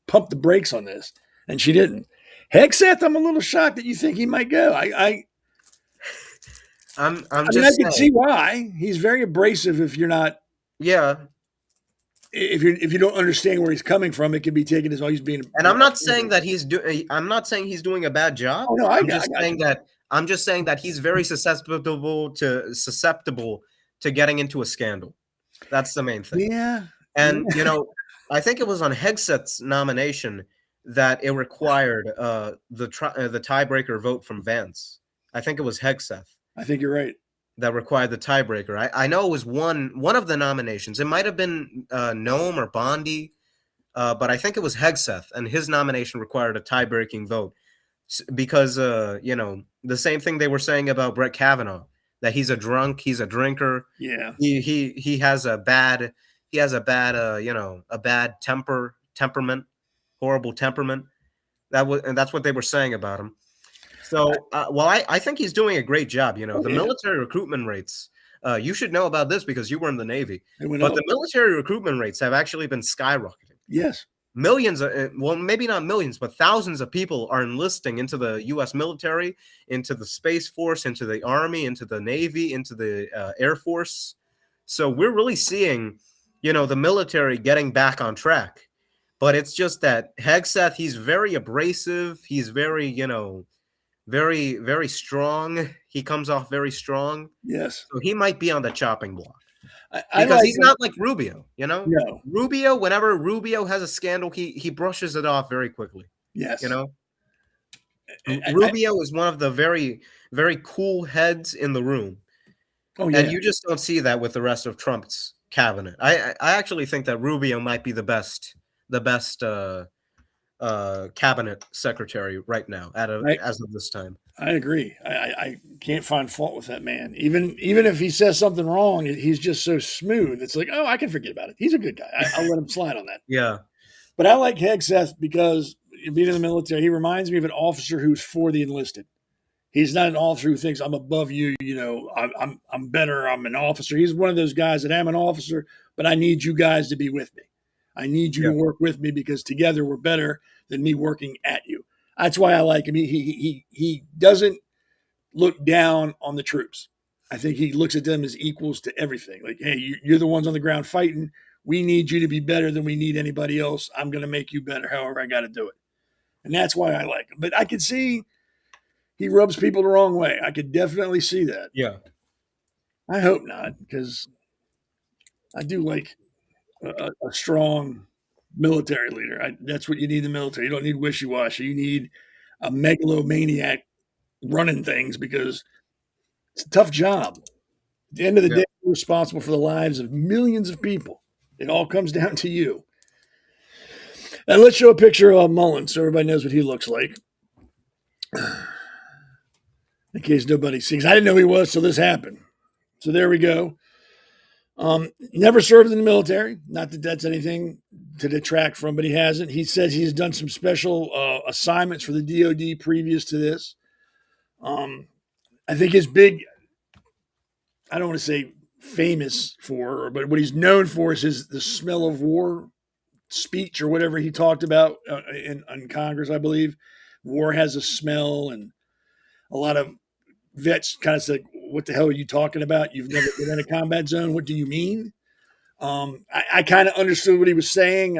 pump the brakes on this, and she didn't. Hegseth, I'm a little shocked that you think he might go. I can see why. He's very abrasive if you're not. Yeah. If you don't understand where he's coming from, it can be taken as, oh, he's being. And I'm not saying that he's doing. I'm not saying he's doing a bad job. Oh, no, I'm just saying that he's very susceptible to getting into a scandal. That's the main thing. Yeah. And I think it was on Hegseth's nomination that it required the tiebreaker vote from Vance. I think it was Hegseth. I think you're right. That required the tiebreaker. I know it was one of the nominations. It might have been Noam or Bondi, but I think it was Hegseth, and his nomination required a tie-breaking vote because the same thing they were saying about Brett Kavanaugh, that he's a drunk, he's a drinker. Yeah, he has a bad temperament, horrible temperament. That's what they were saying about him. So, I think he's doing a great job. Military recruitment rates, you should know about this because you were in the Navy. But the military recruitment rates have actually been skyrocketing. Yes. Millions, maybe not millions, but thousands of people are enlisting into the U.S. military, into the Space Force, into the Army, into the Navy, into the Air Force. So we're really seeing, the military getting back on track. But it's just that Hegseth, he's very abrasive. He's very, very, very strong. He comes off very strong. Yes. So he might be on the chopping block. Because he's not like Rubio, No. Rubio, whenever Rubio has a scandal, he brushes it off very quickly. Yes. Rubio is one of the very, very cool heads in the room. Oh, yeah. And you just don't see that with the rest of Trump's cabinet. I actually think that Rubio might be the best cabinet secretary right now as of this time. I agree. I can't find fault with that man. Even if he says something wrong, he's just so smooth. It's like, oh, I can forget about it. He's a good guy. I'll let him slide on that. Yeah. But I like Hegseth because being in the military, he reminds me of an officer who's for the enlisted. He's not an officer who thinks I'm above you. I'm better. I'm an officer. He's one of those guys that I'm an officer, but I need you guys to be with me. I need you to work with me because together we're better than me working at you. That's why I like him. He doesn't look down on the troops. I think he looks at them as equals to everything. Like, hey, you're the ones on the ground fighting. We need you to be better than we need anybody else. I'm going to make you better however I got to do it. And that's why I like him. But I could see he rubs people the wrong way. I could definitely see that. Yeah. I hope not, because I do like a strong military leader. That's what you need in the military. You don't need wishy-washy. You need a megalomaniac running things because it's a tough job. At the end of the day, you're responsible for the lives of millions of people. It all comes down to you. And let's show a picture of Mullen so everybody knows what he looks like. In case nobody sees. I didn't know he was till this happened. So there we go. Never served in the military. Not that that's anything to detract from, but he hasn't. He says he's done some special assignments for the DOD previous to this. I think his big, I don't want to say famous for, but what he's known for is the smell of war speech or whatever he talked about in Congress, I believe. War has a smell, and a lot of vets kind of said, what the hell are you talking about? You've never been in a combat zone. What do you mean? I kind of understood what he was saying.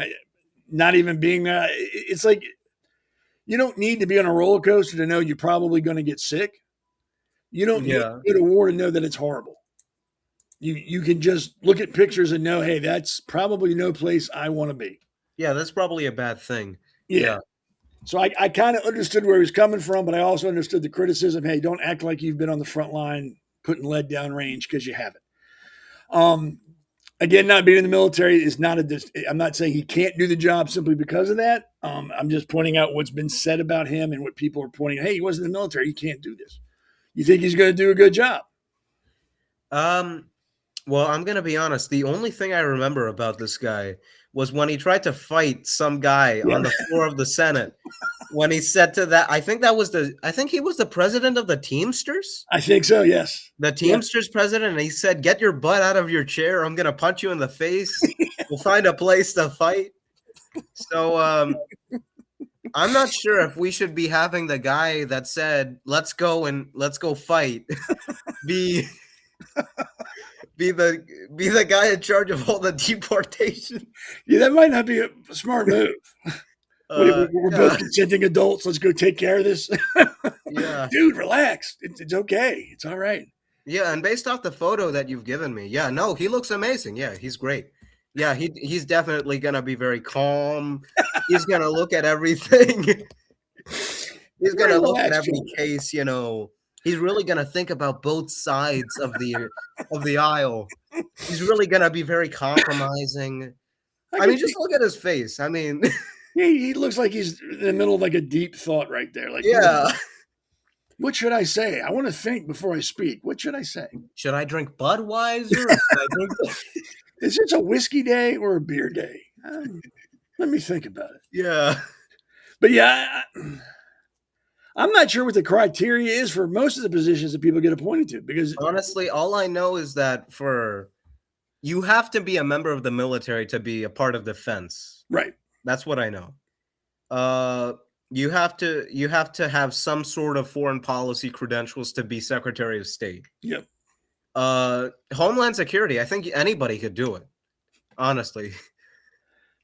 Not even being there. It's like, you don't need to be on a roller coaster to know you're probably going to get sick. You don't need to go to war to know that it's horrible. You can just look at pictures and know, hey, that's probably no place I want to be. Yeah, that's probably a bad thing. Yeah. So I kind of understood where he was coming from, but I also understood the criticism. Hey, don't act like you've been on the front line putting lead down range, because you haven't. Again, not being in the military is not I'm not saying he can't do the job simply because of that. I'm just pointing out what's been said about him and what people are pointing out. Hey, he wasn't in the military. He can't do this. You think he's going to do a good job? Well, I'm going to be honest. The only thing I remember about this guy was when he tried to fight some guy on the floor of the Senate. When he said to that, I think he was the president of the Teamsters. I think so, yes. The Teamsters president. And he said, get your butt out of your chair. I'm going to punch you in the face. We'll find a place to fight. So I'm not sure if we should be having the guy that said, let's go fight, be the guy in charge of all the deportation. Yeah, that might not be a smart move. We're both consenting adults. Let's go take care of this. Dude, relax. It's okay. It's all right. Yeah, and based off the photo that you've given me, he looks amazing. Yeah, he's great. Yeah, he's definitely gonna be very calm. He's gonna look at everything. He's gonna look at every case. He's really gonna think about both sides of the aisle. He's really gonna be very compromising. I mean, just look at his face. I mean. He looks like he's in the middle of like a deep thought right there. Like, what should I say? I want to think before I speak. What should I say? Should I drink Budweiser? Is this a whiskey day or a beer day? Let me think about it. Yeah. But I'm not sure what the criteria is for most of the positions that people get appointed to, because honestly, all I know is that you have to be a member of the military to be a part of defense. Right. That's what I know. You have to have some sort of foreign policy credentials to be Secretary of State. Yep. Homeland Security, I think anybody could do it. Honestly.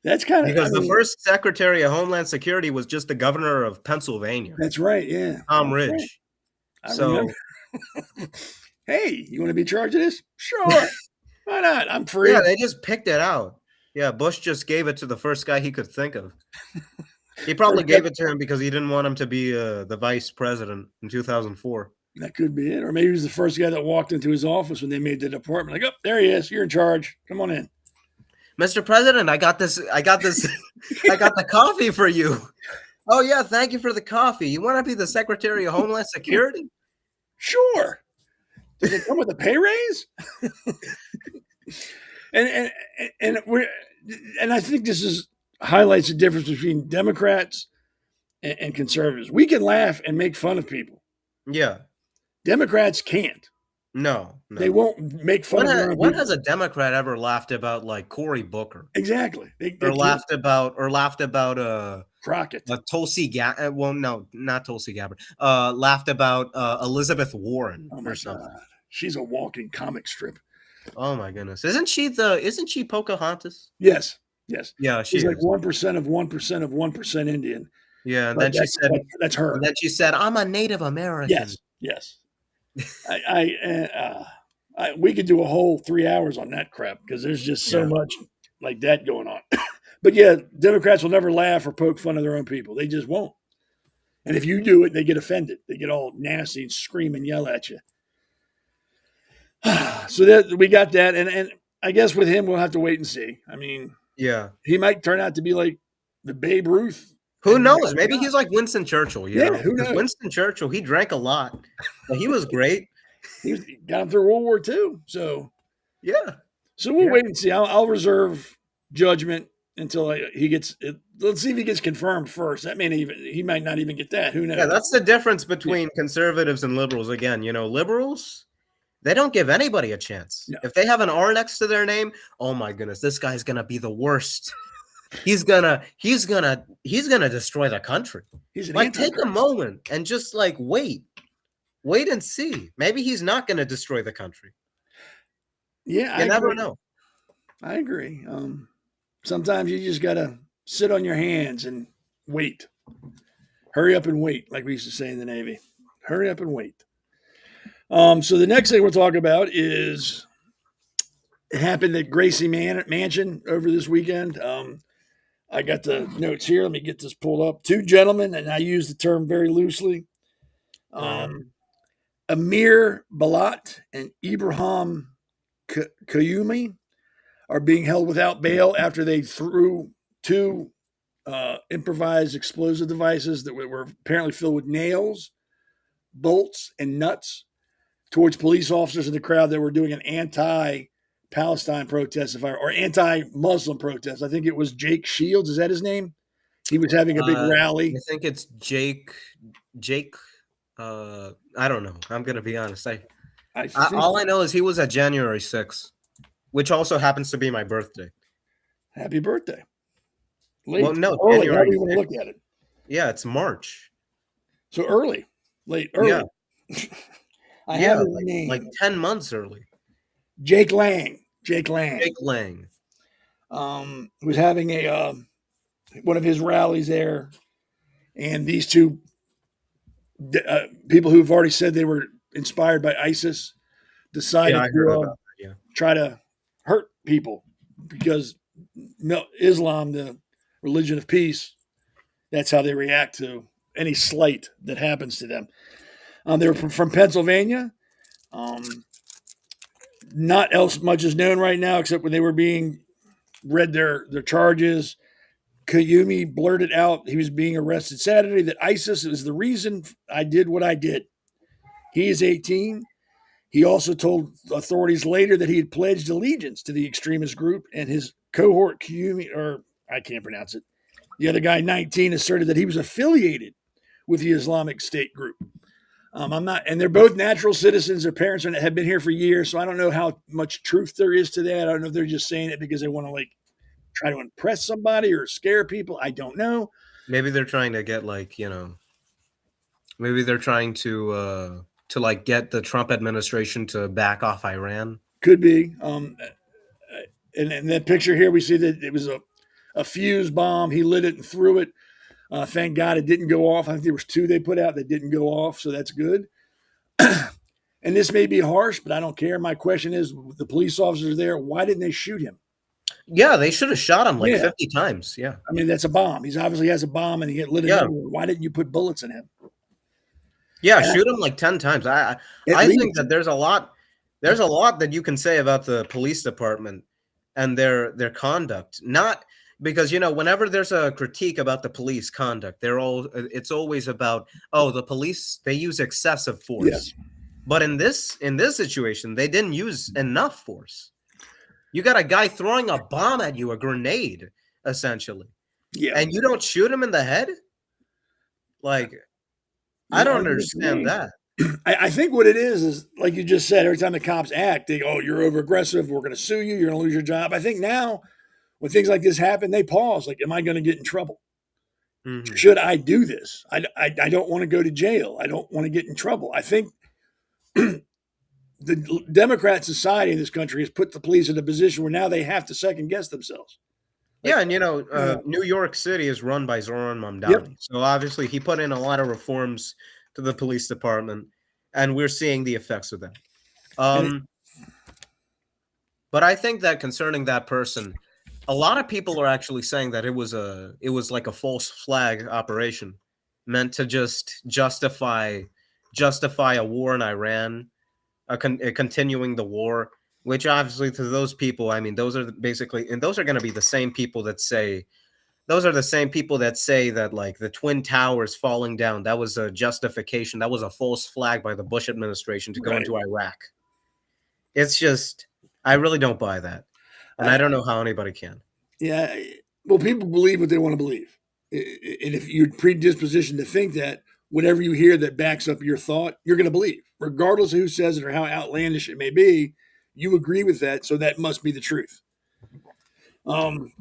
That's kind of because the first Secretary of Homeland Security was just the governor of Pennsylvania. That's right, yeah. Tom Ridge. Right. Hey, you want to be charged of this? Sure. Why not? I'm free. Yeah, they just picked it out. Yeah, Bush just gave it to the first guy he could think of. He probably gave it to him because he didn't want him to be the vice president in 2004. That could be it. Or maybe he was the first guy that walked into his office when they made the department. Like, oh, there he is. You're in charge. Come on in. Mr. President, I got this. I got the coffee for you. Oh, yeah, thank you for the coffee. You want to be the Secretary of Homeland Security? Sure. Did it come with a pay raise? And I think this highlights the difference between Democrats and conservatives. We can laugh and make fun of people. Yeah. Democrats can't. No. They won't make fun of them. When has a Democrat ever laughed about like Cory Booker? Exactly. Or laughed about Crockett. Tulsi Gabbard. Well, no, not Tulsi Gabbard. Laughed about Elizabeth Warren or something. God. She's a walking comic strip. Oh my goodness! Isn't she Pocahontas? Yes. Yeah, she's like 1% of 1% of 1% Indian. Yeah, and then she said that's her. And then she said, "I'm a Native American." Yes. We could do a whole 3 hours on that crap because there's just so much like that going on. But yeah, Democrats will never laugh or poke fun of their own people. They just won't. And if you do it, they get offended. They get all nasty and scream and yell at you. So that we got that, and I guess with him we'll have to wait and see. I mean, yeah, he might turn out to be like the Babe Ruth. Who knows? Maybe he's like Winston Churchill. You Yeah, know, who because knows? Winston Churchill, he drank a lot, but he was great. He got him through World War II. So Yeah. we'll wait and see. I'll reserve judgment until he gets. Let's see if he gets confirmed first. He might not even get that. Who knows? Yeah, that's the difference between conservatives and liberals. Again, you know, liberals, they don't give anybody a chance. No. If they have an R next to their name, oh my goodness, this guy's gonna be the worst. He's gonna destroy the country. He's an Like, take a antichrist. moment and just like wait and see. Maybe he's not gonna destroy the country. Yeah, You I never agree. know. I agree. Sometimes you just gotta sit on your hands and wait. Hurry up and wait, like we used to say in the Navy. Hurry up and wait. So the next thing we'll talk about is it happened at Gracie Mansion over this weekend. I got the notes here. Let me get this pulled up. Two gentlemen, and I use the term very loosely. Amir Balat and Ibrahim Kayumi are being held without bail after they threw two improvised explosive devices that were apparently filled with nails, bolts, and nuts towards police officers in the crowd that were doing an anti-Palestine protest, or anti-Muslim protest. I think it was Jake Shields. Is that his name? He was having a big rally. I think it's Jake. I don't know. I'm gonna be honest. All I know is he was at January 6th, which also happens to be my birthday. Happy birthday. Late. Well, no, early. How January do you want to look at it? Yeah, it's March. So early. Late. Early. Yeah. I have his name. Like 10 months early. Jake Lang. Jake Lang. Was having a one of his rallies there, and these two people who've already said they were inspired by ISIS decided to try to hurt people because Islam, the religion of peace, that's how they react to any slight that happens to them. They were from Pennsylvania. Not else much is known right now, except when they were being read their charges. Kayumi blurted out he was being arrested Saturday, that ISIS is the reason I did what I did. He is 18. He also told authorities later that he had pledged allegiance to the extremist group, and his cohort Kayumi, or I can't pronounce it, the other guy, 19, asserted that he was affiliated with the Islamic State group. I'm not, and they're both natural citizens. Their parents have been here for years, so I don't know how much truth there is to that. I don't know if they're just saying it because they want to try to impress somebody or scare people. I don't know. Maybe they're trying to get maybe they're trying to get the Trump administration to back off Iran. Could be. And in that picture here, we see that it was a fuse bomb. He lit it and threw it. Thank God it didn't go off. I think there was two they put out that didn't go off, so that's good. And this may be harsh, but I don't care. My question is, the police officers there, why didn't they shoot him? Yeah, they should have shot him 50 times. Yeah. I mean, that's a bomb. He obviously has a bomb and he lit it. Yeah. Why didn't you put bullets in him? Yeah, shoot him 10 times. I think that there's a lot that you can say about the police department and their conduct. Not because, whenever there's a critique about the police conduct, it's always about, the police, they use excessive force. Yes. But in this situation, they didn't use enough force. You got a guy throwing a bomb at you, a grenade, essentially. Yeah. And you don't shoot him in the head? I don't understand that. I think what it is like you just said, every time the cops act, they go, you're over aggressive, we're going to sue you, you're going to lose your job. I think now when things like this happen, they pause. Am I going to get in trouble? Mm-hmm. Should I do this? I don't want to go to jail. I don't want to get in trouble. I think the Democrat society in this country has put the police in a position where now they have to second guess themselves. Yeah, and New York City is run by Zoran Mamdani. Yep. So obviously he put in a lot of reforms to the police department, and we're seeing the effects of that. But I think that concerning that person, a lot of people are actually saying that it was like a false flag operation meant to just justify a war in Iran, continuing the war, which obviously to those people, I mean, those are going to be the same people that say, those are the same people that say that like the Twin Towers falling down, that was a justification, that was a false flag by the Bush administration to go Right. into Iraq. It's just, I really don't buy that. And I don't know how anybody can. Yeah. Well, people believe what they want to believe. And if you're predispositioned to think that, whatever you hear that backs up your thought, you're going to believe, regardless of who says it or how outlandish it may be. You agree with that, so that must be the truth. We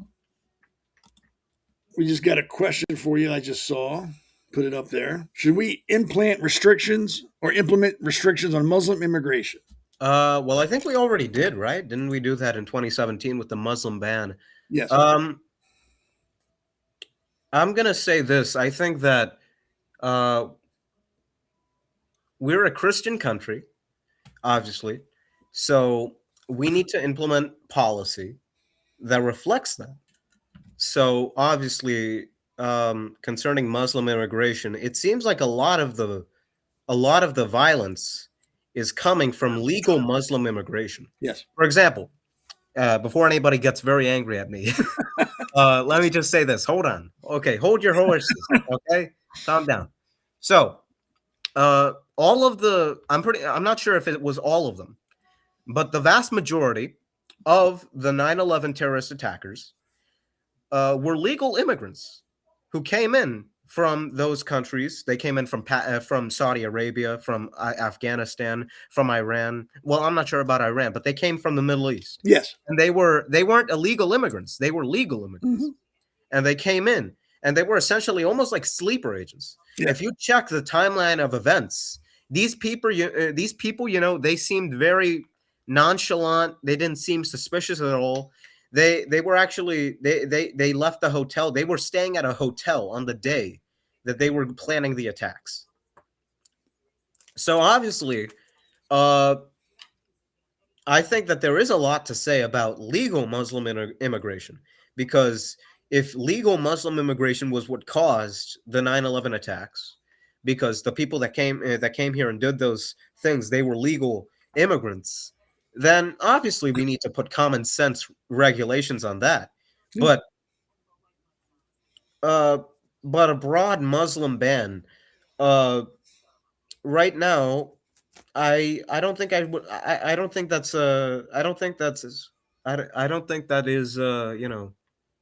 just got a question for you. I just saw, put it up there. Should we implement restrictions on Muslim immigration? Well, I think we already did, right? Didn't we do that in 2017 with the Muslim ban? Yes. I'm gonna say this. I think that we're a Christian country, obviously, so we need to implement policy that reflects that. So obviously, concerning Muslim immigration, it seems like a lot of the violence is coming from legal Muslim immigration. Yes. For example, before anybody gets very angry at me, let me just say this. Hold on. Okay, hold your horses. Okay, calm down. So, all of the, I'm not sure if it was all of them, but the vast majority of the 9/11 terrorist attackers were legal immigrants who came in from those countries. They came in from Saudi Arabia, from Afghanistan, from Iran. Well, I'm not sure about Iran, but they came from the Middle East. Yes. And they weren't illegal immigrants. They were legal immigrants. Mhm. And they came in, and they were essentially almost like sleeper agents. Yeah. If you check the timeline of events, these people, they seemed very nonchalant. They didn't seem suspicious at all. They were actually they left the hotel. They were staying at a hotel on the day that they were planning the attacks. So obviously, I think that there is a lot to say about legal Muslim immigration, because if legal Muslim immigration was what caused the 9/11 attacks, because the people that came here and did those things, they were legal immigrants, then obviously we need to put common sense regulations on that. Yeah. But a broad Muslim ban, right now, I don't think I would. I don't think that's I don't think that's I don't think that is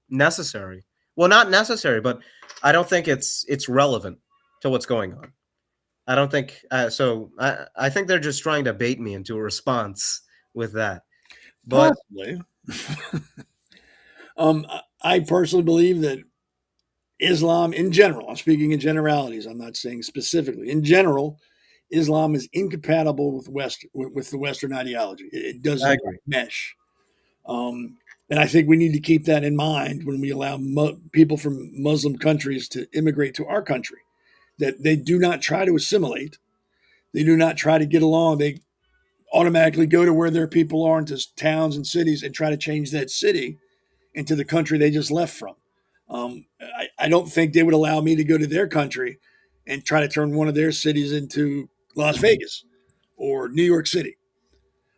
necessary. Well, not necessary, but I don't think it's relevant to what's going on. I don't think so. I think they're just trying to bait me into a response with that. But Possibly. I personally believe that Islam in general, I'm speaking in generalities, I'm not saying specifically, in general, Islam is incompatible with the Western ideology. It I doesn't agree. mesh. And I think we need to keep that in mind when we allow people from Muslim countries to immigrate to our country, that they do not try to assimilate. They do not try to get along. They automatically go to where their people are, into towns and cities, and try to change that city into the country they just left from. I don't think they would allow me to go to their country and try to turn one of their cities into Las Vegas or New York City.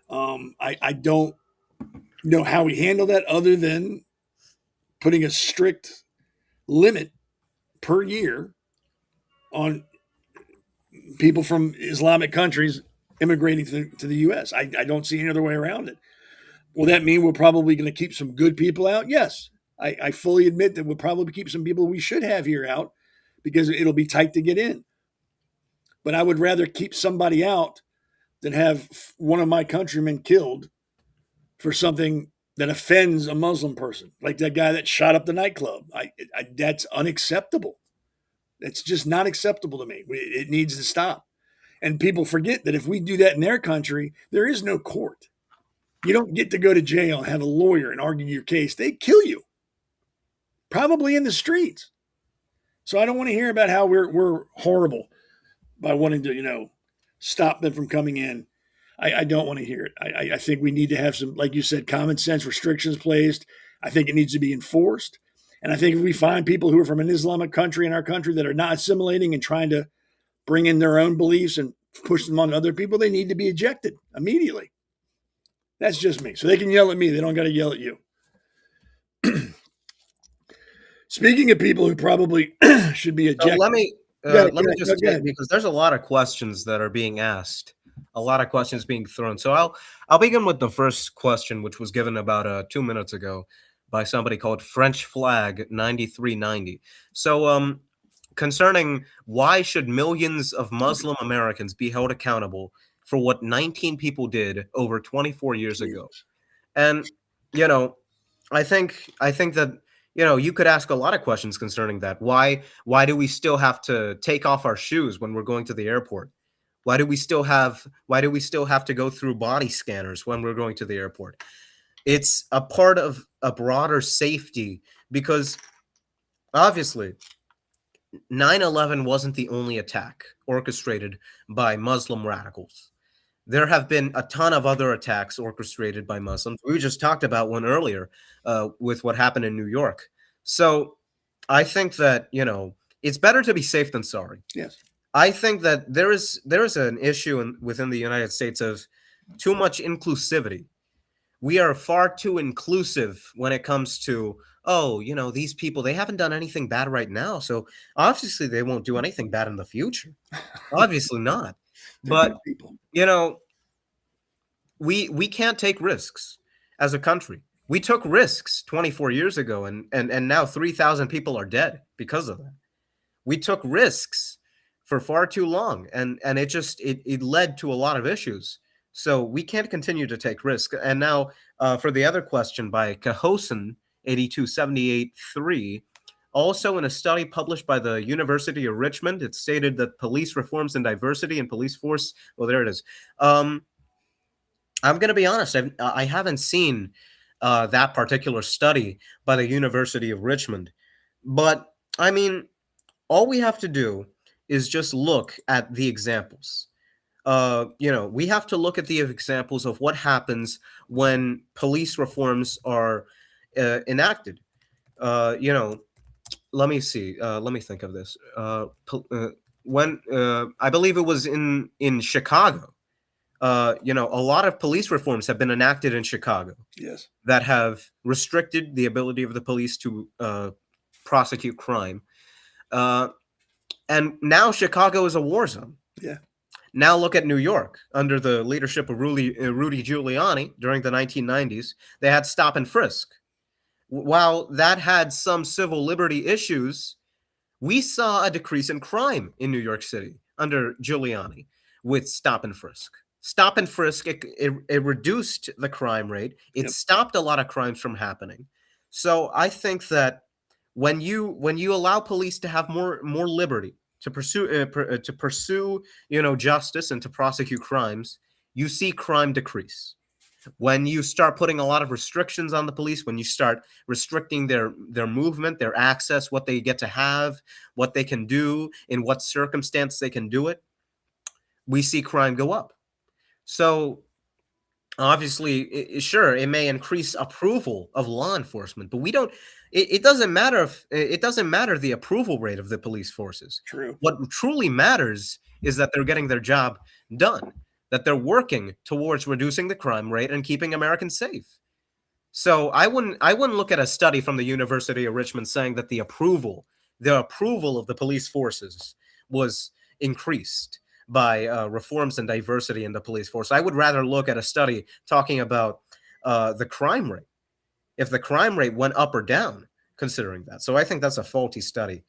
I don't know how we handle that, other than putting a strict limit per year on people from Islamic countries immigrating to the U.S. I don't see any other way around it. Will that mean we're probably going to keep some good people out? Yes. I fully admit that we'll probably keep some people we should have here out, because it'll be tight to get in. But I would rather keep somebody out than have one of my countrymen killed for something that offends a Muslim person, like that guy that shot up the nightclub. That's unacceptable. That's just not acceptable to me. It needs to stop. And people forget that if we do that in their country, there is no court. You don't get to go to jail and have a lawyer and argue your case. They kill you, probably in the streets. So I don't want to hear about how we're horrible by wanting to, stop them from coming in. I don't want to hear it. I think we need to have some, like you said, common sense restrictions placed. I think it needs to be enforced. And I think if we find people who are from an Islamic country in our country that are not assimilating and trying to bring in their own beliefs and push them on other people, they need to be ejected immediately. That's just me. So they can yell at me. They don't got to yell at you. Speaking of people who probably should be So ejected. let me Go just say, ahead. because there's a lot of questions that are being asked, a lot of questions being thrown. So I'll begin with the first question, which was given about 2 minutes ago by somebody called French Flag 9390. So concerning why should millions of Muslim Americans be held accountable for what 19 people did over 24 years ago? And you know, I think that you could ask a lot of questions concerning that. Why do we still have to take off our shoes when we're going to the airport? Why do we still have to go through body scanners when we're going to the airport? It's a part of a broader safety, because obviously 9/11 wasn't the only attack orchestrated by Muslim radicals. There have been a ton of other attacks orchestrated by Muslims. We just talked about one earlier with what happened in New York. So I think that, it's better to be safe than sorry. Yes. I think that there is an issue within the United States of too much inclusivity. We are far too inclusive when it comes to, these people, they haven't done anything bad right now, so obviously they won't do anything bad in the future. Obviously not. But people. We can't take risks as a country. We took risks 24 years ago, and now 3,000 people are dead because of that. We took risks for far too long, and it led to a lot of issues. So we can't continue to take risks. And now for the other question by Cahosen 82783, also in a study published by the University of Richmond, it stated that police reforms and diversity in police force. Well, there it is. I'm going to be honest. I haven't seen that particular study by the University of Richmond. But, I mean, all we have to do is just look at the examples. We have to look at the examples of what happens when police reforms are enacted. Let me see. Let me think of this. When I believe it was in Chicago. A lot of police reforms have been enacted in Chicago. Yes. That have restricted the ability of the police to prosecute crime. And now Chicago is a war zone. Yeah. Now look at New York under the leadership of Rudy Giuliani during the 1990s. They had stop and frisk. While that had some civil liberty issues, we saw a decrease in crime in New York City under Giuliani with stop and frisk. Stop and frisk, it reduced the crime rate. It stopped a lot of crimes from happening. So I think that when you allow police to have more liberty to pursue justice and to prosecute crimes, you see crime decrease. When you start putting a lot of restrictions on the police, when you start restricting their movement, their access, what they get to have, what they can do, in what circumstance they can do it, we see crime go up. So obviously, it may increase approval of law enforcement, but we don't. It doesn't matter the approval rate of the police forces. True. What truly matters is that they're getting their job done, that they're working towards reducing the crime rate and keeping Americans safe. So I wouldn't look at a study from the University of Richmond saying that the approval of the police forces was increased by reforms and diversity in the police force. I would rather look at a study talking about the crime rate, if the crime rate went up or down, considering that. So I think that's a faulty study.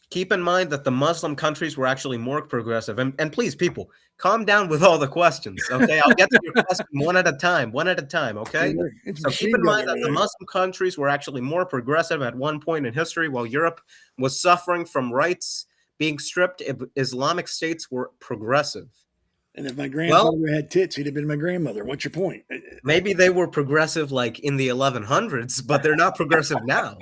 Keep in mind that the Muslim countries were actually more progressive. And please, people, calm down with all the questions, okay? I'll get to your question one at a time, okay? So keep in mind that the Muslim countries were actually more progressive at one point in history, while Europe was suffering from rights being stripped. Islamic states were progressive. And if my grandfather had tits, he'd have been my grandmother. What's your point? Maybe they were progressive like in the 1100s, but they're not progressive now.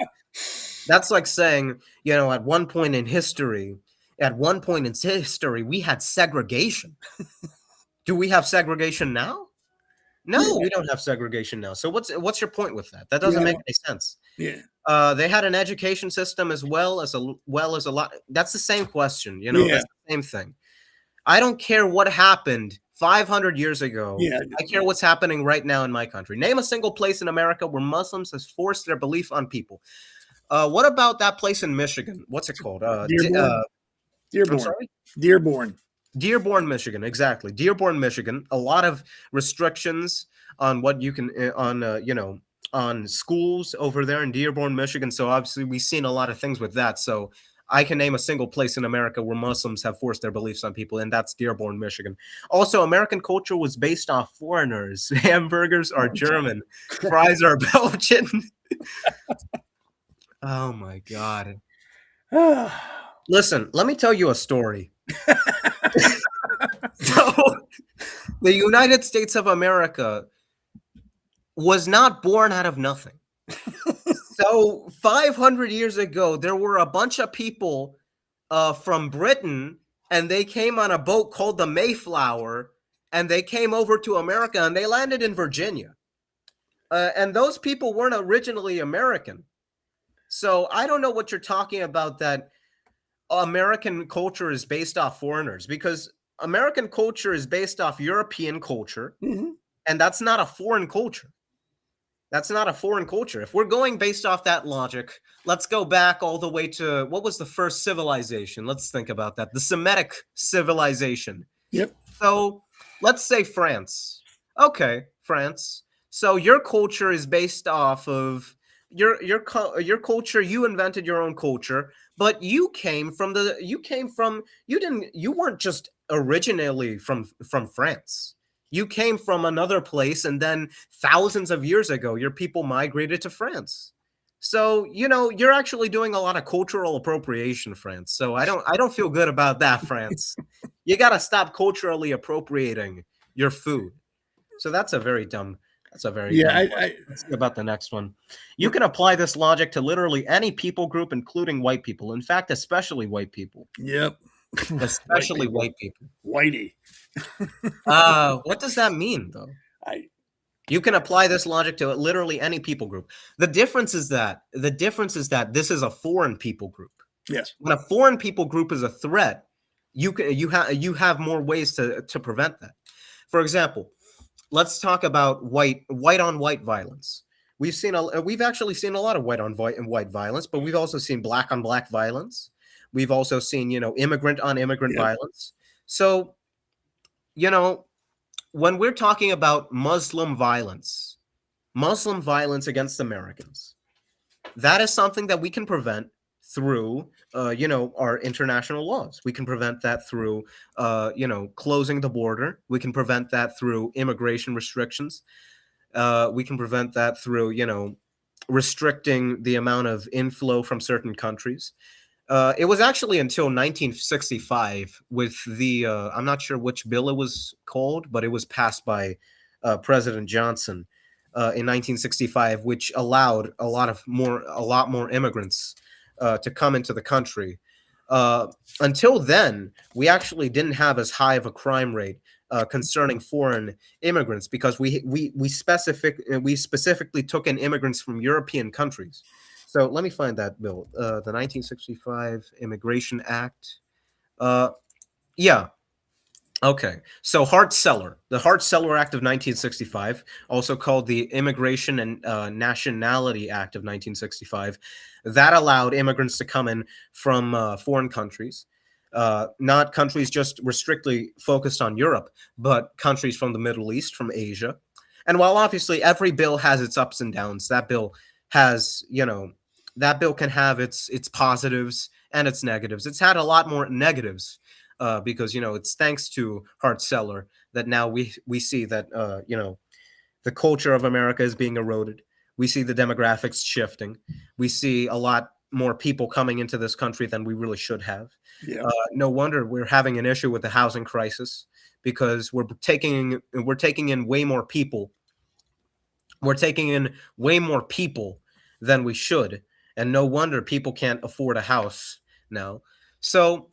That's like saying, at one point in history, we had segregation. Do we have segregation now? No, we don't have segregation now. So what's your point with that? That doesn't make any sense. Yeah. They had an education system as well as a lot. That's the same question. That's the same thing. I don't care what happened 500 years ago. Yeah. I care what's happening right now in my country. Name a single place in America where Muslims has forced their belief on people. What about that place in Michigan? What's it called? Dearborn. I'm Dearborn. sorry? Dearborn. Dearborn, Michigan. Exactly. Dearborn, Michigan. A lot of restrictions on what you can, on schools over there in Dearborn, Michigan. So obviously we've seen a lot of things with that. So I can name a single place in America where Muslims have forced their beliefs on people, and that's Dearborn, Michigan. Also, American culture was based off foreigners. Hamburgers are German. Fries are Belgian. Oh, my God. Listen, let me tell you a story. So, the United States of America was not born out of nothing. So 500 years ago, there were a bunch of people from Britain, and they came on a boat called the Mayflower, and they came over to America, and they landed in Virginia. And those people weren't originally American. So I don't know what you're talking about, that American culture is based off foreigners, because American culture is based off European culture, and that's not a foreign culture. That's not a foreign culture. If we're going based off that logic, let's go back all the way to, what was the first civilization? Let's think about that. The Semitic civilization. Yep. So let's say France. Okay, France. So your culture is based off of your culture. You invented your own culture, but you weren't just originally from France. You came from another place, and then thousands of years ago, your people migrated to France. So, you're actually doing a lot of cultural appropriation, France. So I don't feel good about that, France. You got to stop culturally appropriating your food. So that's a very dumb. Let's see about the next one. You can apply this logic to literally any people group, including white people. In fact, especially white people. Yep. Especially white people. Whitey. What does that mean, though? You can apply this logic to literally any people group. The difference is that this is a foreign people group. Yes. When a foreign people group is a threat, you have more ways to prevent that. For example, let's talk about white on white violence. We've actually seen a lot of white on white violence, but we've also seen black on black violence. We've also seen, immigrant on immigrant violence. So, when we're talking about Muslim violence against Americans, that is something that we can prevent through, our international laws. We can prevent that through, closing the border. We can prevent that through immigration restrictions. We can prevent that through, restricting the amount of inflow from certain countries. It was actually until 1965 with the, I'm not sure which bill it was called, but it was passed by President Johnson in 1965, which allowed a lot more immigrants to come into the country. Until then, we actually didn't have as high of a crime rate concerning foreign immigrants, because we specifically took in immigrants from European countries. So let me find that bill, the 1965 Immigration Act. Yeah. Okay. So the Hart-Celler Act of 1965, also called the Immigration and Nationality Act of 1965, that allowed immigrants to come in from foreign countries, not countries just strictly focused on Europe, but countries from the Middle East, from Asia. And while obviously every bill has its ups and downs, that bill has, that bill can have its positives and its negatives. It's had a lot more negatives because, it's thanks to Hart-Celler that now we see that, the culture of America is being eroded. We see the demographics shifting. We see a lot more people coming into this country than we really should have. Yeah. No wonder we're having an issue with the housing crisis, because we're taking in way more people. We're taking in way more people than we should. And no wonder people can't afford a house now. So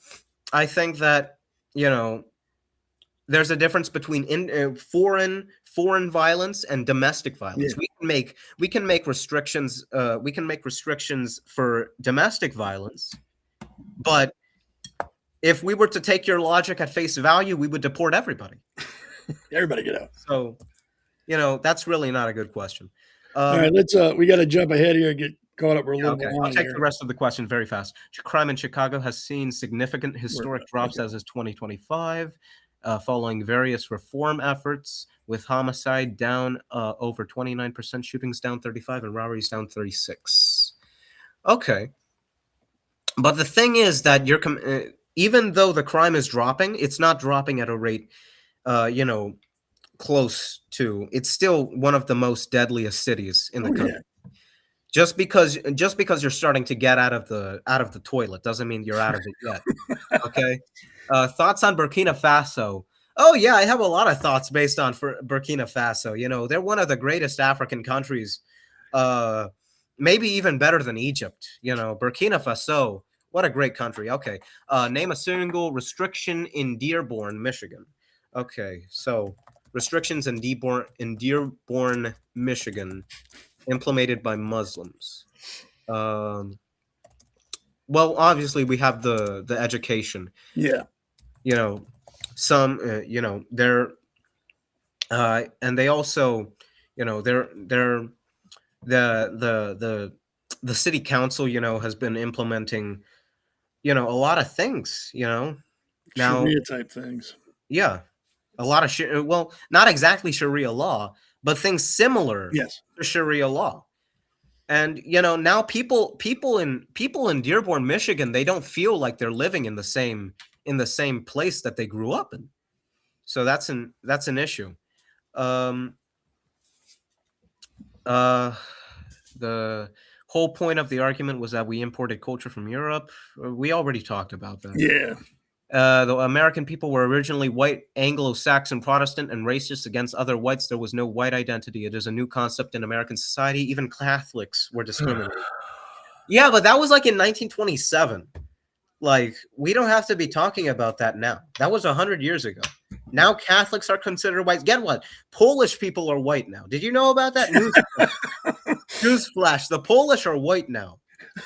I think that, there's a difference between foreign violence and domestic violence. Yeah. We can make restrictions. We can make restrictions for domestic violence, but if we were to take your logic at face value, we would deport everybody. Everybody get out. So, that's really not a good question. All right, let's. We got to jump ahead here and get caught up. We're a little Okay, I'll behind take here. the rest of the question very fast. Crime in Chicago has seen significant historic drops as is 2025, following various reform efforts, with homicide down over 29%, shootings down 35%, and robberies down 36%. Okay. But the thing is that even though the crime is dropping, it's not dropping at a rate, close to. It's still one of the most deadliest cities in the country. Yeah. Just because you're starting to get out of the toilet doesn't mean you're out of it yet. Okay. Thoughts on Burkina Faso? Oh yeah, I have a lot of thoughts based on Burkina Faso. They're one of the greatest African countries. Maybe even better than Egypt. Burkina Faso, what a great country. Okay. Name a single restriction in Dearborn, Michigan. Okay, so restrictions in Dearborn, Michigan, implemented by Muslims. Well, obviously we have the education. Yeah. Some they're and they also they're the city council has been implementing a lot of things now Sharia type things. Yeah, a lot of well, not exactly Sharia law, but things similar to Sharia law. And now people in Dearborn, Michigan, they don't feel like they're living in the same place that they grew up in. So that's an issue. The whole point of the argument was that we imported culture from Europe. We already talked about that. Yeah. The American people were originally white, Anglo-Saxon, Protestant, and racist against other whites. There was no white identity. It is a new concept in American society. Even Catholics were discriminated. Yeah, but that was like in 1927. Like, we don't have to be talking about that now. That was 100 years ago. Now Catholics are considered white. Get what? Polish people are white now. Did you know about that? Newsflash. The Polish are white now.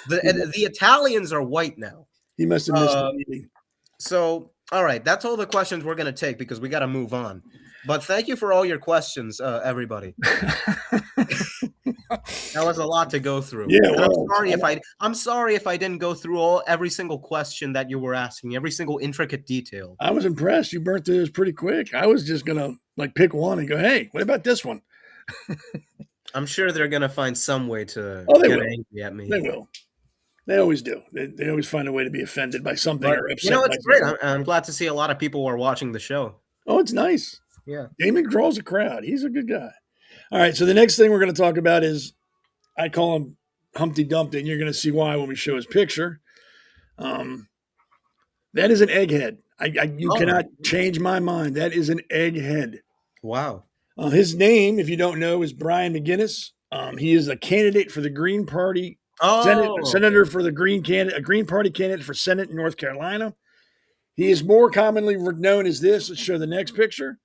The Italians are white now. He must have missed the meeting. So, all right, that's all the questions we're going to take because we got to move on. But thank you for all your questions, everybody. That was a lot to go through. Yeah, I'm sorry if I didn't go through every single question that you were asking, every single intricate detail. I was impressed. You burnt through this pretty quick. I was just gonna pick one and go, "Hey, what about this one?" I'm sure they're gonna find some way to get angry at me. They will. They always do. They always find a way to be offended by something or upset. It's great. I'm glad to see a lot of people are watching the show. Oh, it's nice. Yeah. Damon draws a crowd. He's a good guy. All right. So the next thing we're going to talk about is, I call him Humpty Dumpty, and you're going to see why when we show his picture. That is an egghead. You cannot change my mind. That is an egghead. Wow. His name, if you don't know, is Brian McGinnis. He is a candidate for the Green Party. Senator for the Green Party candidate for Senate in North Carolina. He is more commonly known as this. Let's show the next picture.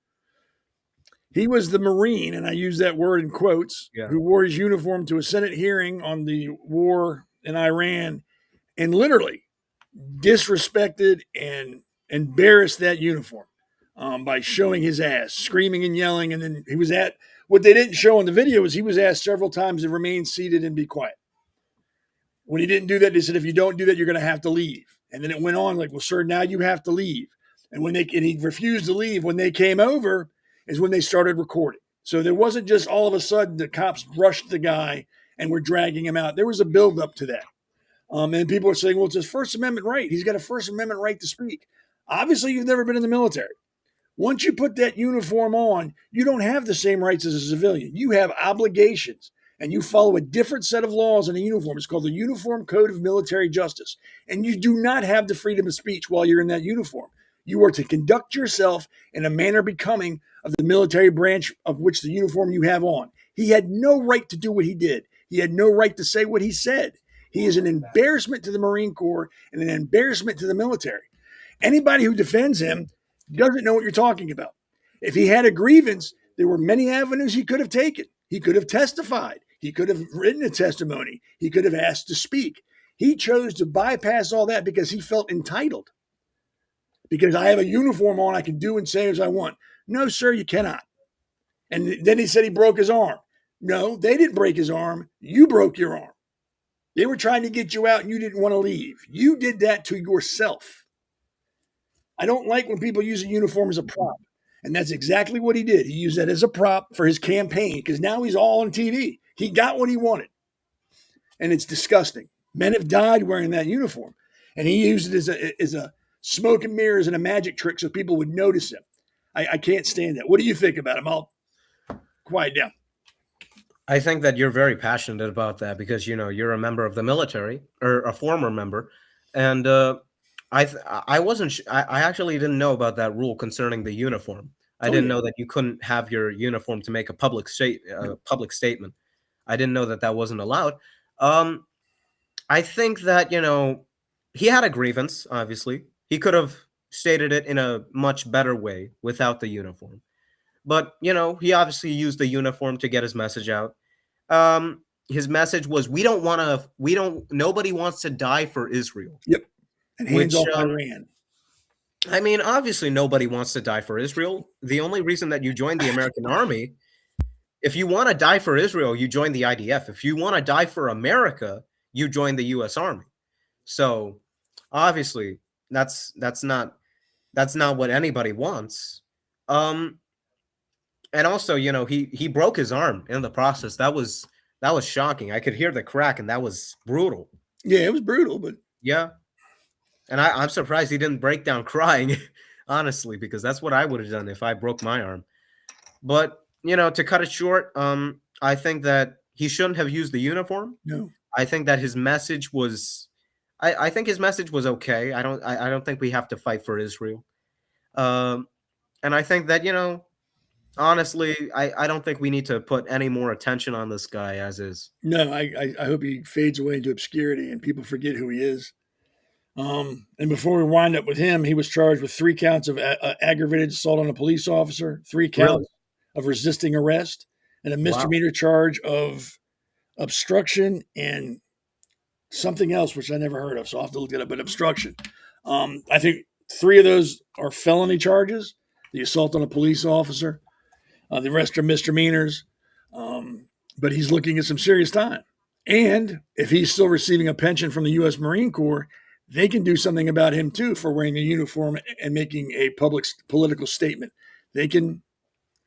He was the Marine, and I use that word in quotes, who wore his uniform to a Senate hearing on the war in Iran and literally disrespected and embarrassed that uniform by showing his ass, screaming and yelling. And then what they didn't show on the video is he was asked several times to remain seated and be quiet. When he didn't do that, they said, if you don't do that, you're going to have to leave. And then it went on like, well, sir, now you have to leave. And he refused to leave. When they came over is when they started recording. So there wasn't just all of a sudden the cops rushed the guy and were dragging him out. There was a buildup to that. And people are saying, well, it's his First Amendment right. He's got a First Amendment right to speak. Obviously, you've never been in the military. Once you put that uniform on, you don't have the same rights as a civilian. You have obligations. And you follow a different set of laws in a uniform. It's called the Uniform Code of Military Justice. And you do not have the freedom of speech while you're in that uniform. You are to conduct yourself in a manner becoming of the military branch of which the uniform you have on. He had no right to do what he did. He had no right to say what he said. He is an embarrassment to the Marine Corps and an embarrassment to the military. Anybody who defends him doesn't know what you're talking about. If he had a grievance, there were many avenues he could have taken. He could have testified. He could have written a testimony. He could have asked to speak. He chose to bypass all that because he felt entitled. Because I have a uniform on, I can do and say as I want. No, sir, you cannot. And then he said he broke his arm. No, they didn't break his arm. You broke your arm. They were trying to get you out and you didn't want to leave. You did that to yourself. I don't like when people use a uniform as a prop. And that's exactly what he did. He used that as a prop for his campaign because now he's all on TV. He got what he wanted. And it's disgusting. Men have died wearing that uniform. And he used it as a smoke and mirrors and a magic trick so people would notice him. I can't stand that. What do you think about him? I'll quiet down. I think that you're very passionate about that because, you know, you're a member of the military or a former member. And I wasn't, I actually didn't know about that rule concerning the uniform. I didn't know that you couldn't have your uniform to make a public statement. I didn't know that that wasn't allowed. I think that, you know, he had a grievance, obviously. He could have stated it in a much better way without the uniform. But, you know, he obviously used the uniform to get his message out. His message was, nobody wants to die for Israel. Yep. And hands off Iran. I mean, obviously nobody wants to die for Israel. The only reason that you joined the American army, if you want to die for Israel, you join the IDF. If you want to die for America, you join the U.S. Army. So obviously that's not what anybody wants. And also, you know, he broke his arm in the process. That was shocking. I could hear the crack, and that was brutal. Yeah, it was brutal, but yeah. And I'm surprised he didn't break down crying, honestly, because that's what I would have done if I broke my arm. But, you know, to cut it short, I think that he shouldn't have used the uniform. No. I think that his message was I think his message was okay. I don't think we have to fight for Israel. And I think that, you know, honestly, I don't think we need to put any more attention on this guy as is. No, I hope he fades away into obscurity and people forget who he is. And before we wind up with him, he was charged with 3 counts of aggravated assault on a police officer, 3 counts of resisting arrest, and a misdemeanor charge of obstruction and something else, which I never heard of. So I'll have to look it up, but obstruction. I think 3 of those are felony charges, the assault on a police officer. The rest are misdemeanors, but he's looking at some serious time. And if he's still receiving a pension from the U.S. Marine Corps, they can do something about him, too, for wearing a uniform and making a public political statement. They can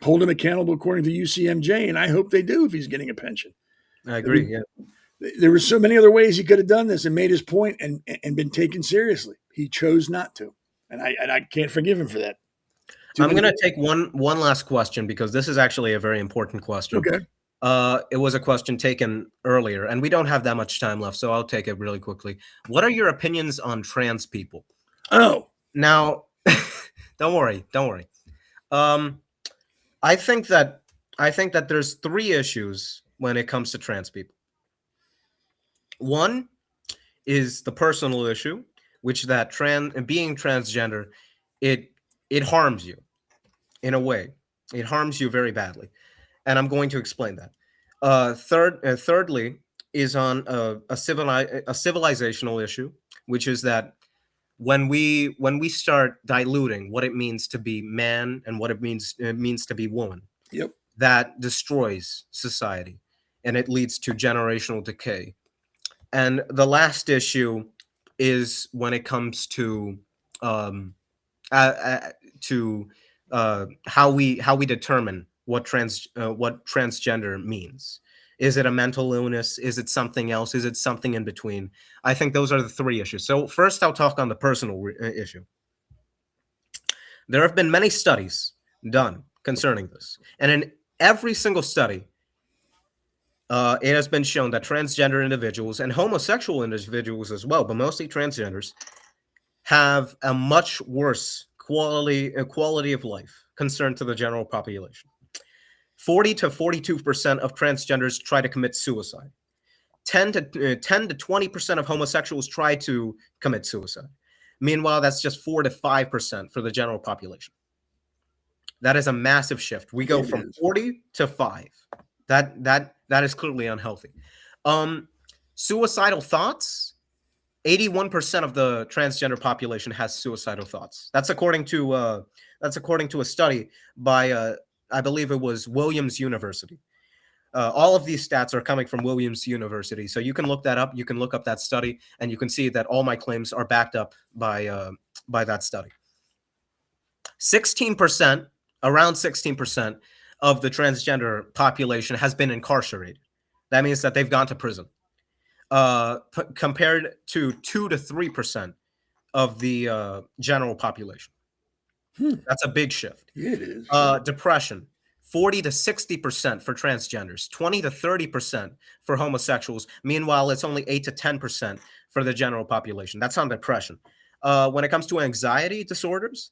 hold him accountable according to UCMJ, and I hope they do if he's getting a pension. I agree, yeah. There were so many other ways he could have done this and made his point and been taken seriously. He chose not to, and I can't forgive him for that. I'm going to take one last question because this is actually a very important question. Okay. It was a question taken earlier, and we don't have that much time left, so I'll take it really quickly. What are your opinions on trans people? Oh. Now, don't worry. I think that there's 3 issues when it comes to trans people. One is the personal issue, which that being transgender, it harms you in a way. It harms you very badly. And I'm going to explain that. Thirdly is on a civilizational issue, which is that when we start diluting what it means to be man and what it means to be woman, yep, that destroys society and it leads to generational decay. And the last issue is when it comes to how we determine what transgender means. Is it a mental illness? Is it something else? Is it something in between? I think those are the 3 issues. So first, I'll talk on the personal issue. There have been many studies done concerning this, and in every single study, it has been shown that transgender individuals and homosexual individuals as well, but mostly transgenders, have a much worse quality of life compared to the general population. 40 to 42% of transgenders try to commit suicide. 10 to 20% of homosexuals try to commit suicide. Meanwhile, that's just 4 to 5% for the general population. That is a massive shift. We go from 40 to 5. That is clearly unhealthy. Suicidal thoughts. 81% of the transgender population has suicidal thoughts. That's according to a study by I believe it was Williams University. All of these stats are coming from Williams University, so you can look that up. You can look up that study, and you can see that all my claims are backed up by that study. 16%, around 16% of the transgender population has been incarcerated. That means that they've gone to prison, compared to 2 to 3% of the general population. That's a big shift. Yeah, it is. Depression, 40 to 60% for transgenders, 20 to 30% for homosexuals. Meanwhile, it's only 8 to 10% for the general population. That's on depression. When it comes to anxiety disorders,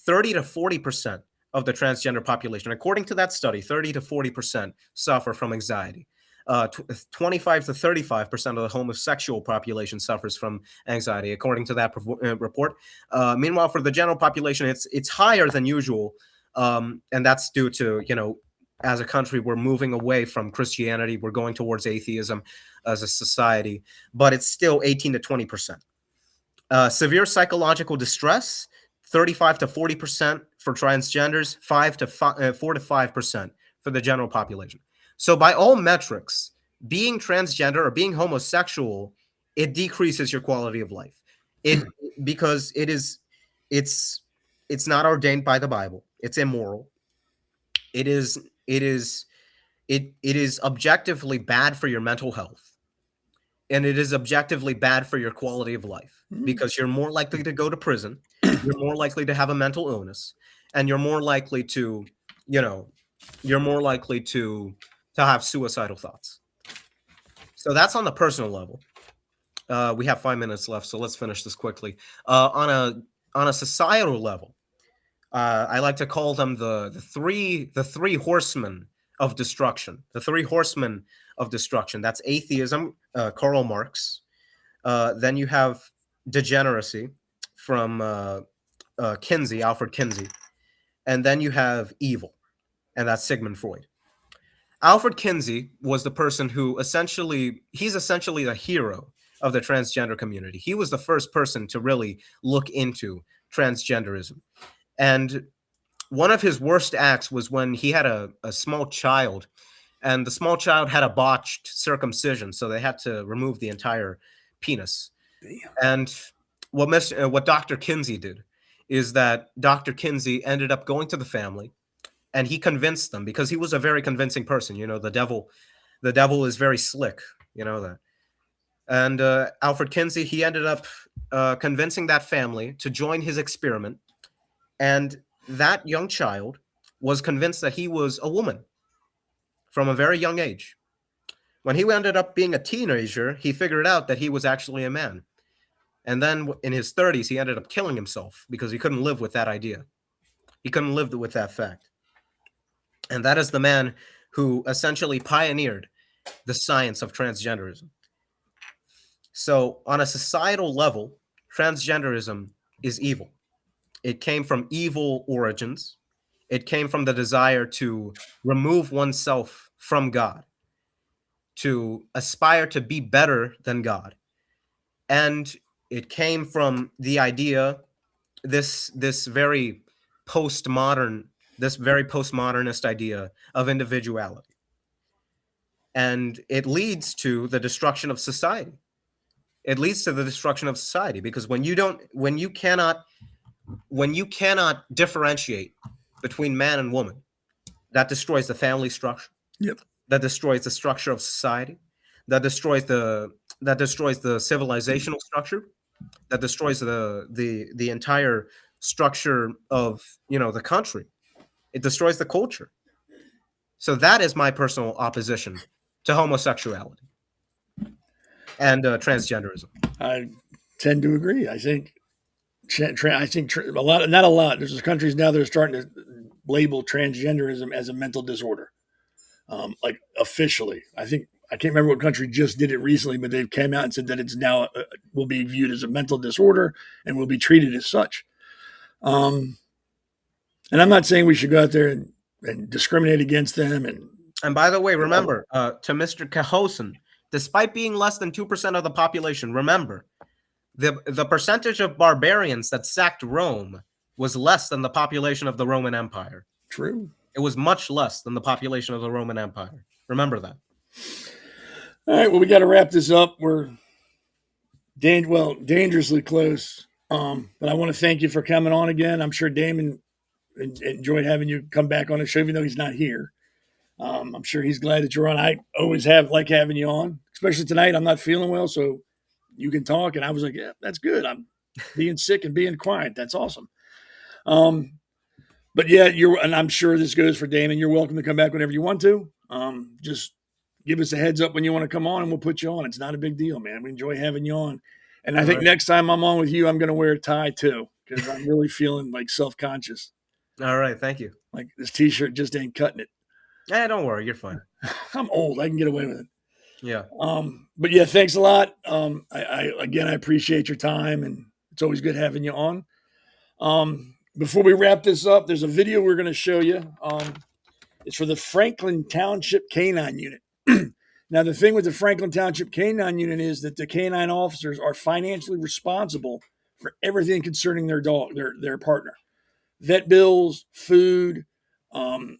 30 to 40% of the transgender population, according to that study, 30 to 40% suffer from anxiety. 25 to 35% of the homosexual population suffers from anxiety, according to that report. Meanwhile, for the general population, it's higher than usual, and that's due to, as a country, we're moving away from Christianity. We're going towards atheism as a society, but it's still 18 to 20%. Severe psychological distress, 35 to 40% for transgenders, 4 to 5% for the general population. So by all metrics, being transgender or being homosexual, it decreases your quality of life. Because it's not ordained by the Bible. It's immoral. It is objectively bad for your mental health. And it is objectively bad for your quality of life, because you're more likely to go to prison, you're more likely to have a mental illness, and you're more likely to have suicidal thoughts. So that's on the personal level. We have 5 minutes left, so let's finish this quickly. On a societal level, I like to call them the three horsemen of destruction. The three horsemen of destruction. That's atheism, Karl Marx. Then you have degeneracy from Alfred Kinsey. And then you have evil, and that's Sigmund Freud. Alfred Kinsey was the person who he's essentially the hero of the transgender community. He was the first person to really look into transgenderism. And one of his worst acts was when he had a small child, and the small child had a botched circumcision, so they had to remove the entire penis. And what Dr. Kinsey did is that Dr. Kinsey ended up going to the family, and he convinced them, because he was a very convincing person. The devil is very slick, that. And Alfred Kinsey, he ended up convincing that family to join his experiment. And that young child was convinced that he was a woman from a very young age. When he ended up being a teenager, he figured out that he was actually a man. And then in his 30s, he ended up killing himself because he couldn't live with that idea. He couldn't live with that fact. And that is the man who essentially pioneered the science of transgenderism. So on a societal level, transgenderism is evil. It came from evil origins. It came from the desire to remove oneself from God, to aspire to be better than God. And it came from the idea, this very postmodernist idea of individuality. And it leads to the destruction of society. It leads to the destruction of society, because when you cannot differentiate between man and woman, that destroys the family structure. Yep. That destroys the structure of society. That destroys the civilizational structure. That destroys the entire structure of the country. It destroys the culture. So that is my personal opposition to homosexuality and transgenderism. I tend to agree. I think a lot, not a lot. There's countries now that are starting to label transgenderism as a mental disorder, like officially. I can't remember what country just did it recently, but they came out and said that it's now will be viewed as a mental disorder and will be treated as such. And I'm not saying we should go out there and discriminate against them. And by the way, remember, to Mr. Cahosen, despite being less than 2% of the population, remember, the percentage of barbarians that sacked Rome was less than the population of the Roman Empire. True. It was much less than the population of the Roman Empire. Remember that. All right, well, we got to wrap this up. We're dangerously close. But I want to thank you for coming on again. I'm sure Damon enjoyed having you come back on the show, even though he's not here. I'm sure he's glad that you're on. I always like having you on, especially tonight. I'm not feeling well, so you can talk. And I was like, yeah, that's good. I'm being sick and being quiet. That's awesome. But yeah, and I'm sure this goes for Damon. You're welcome to come back whenever you want to. Just give us a heads up when you want to come on and we'll put you on. It's not a big deal, man. We enjoy having you on. And I think next time I'm on with you, I'm going to wear a tie too, because I'm really feeling like self-conscious. All right. Thank you. Like this t-shirt just ain't cutting it. Don't worry. You're fine. I'm old. I can get away with it. Yeah. But yeah, thanks a lot. I appreciate your time, and it's always good having you on. Before we wrap this up, there's a video we're going to show you. It's for the Franklin Township Canine Unit. Now, the thing with the Franklin Township Canine Unit is that the canine officers are financially responsible for everything concerning their dog, their partner. Vet bills, food, the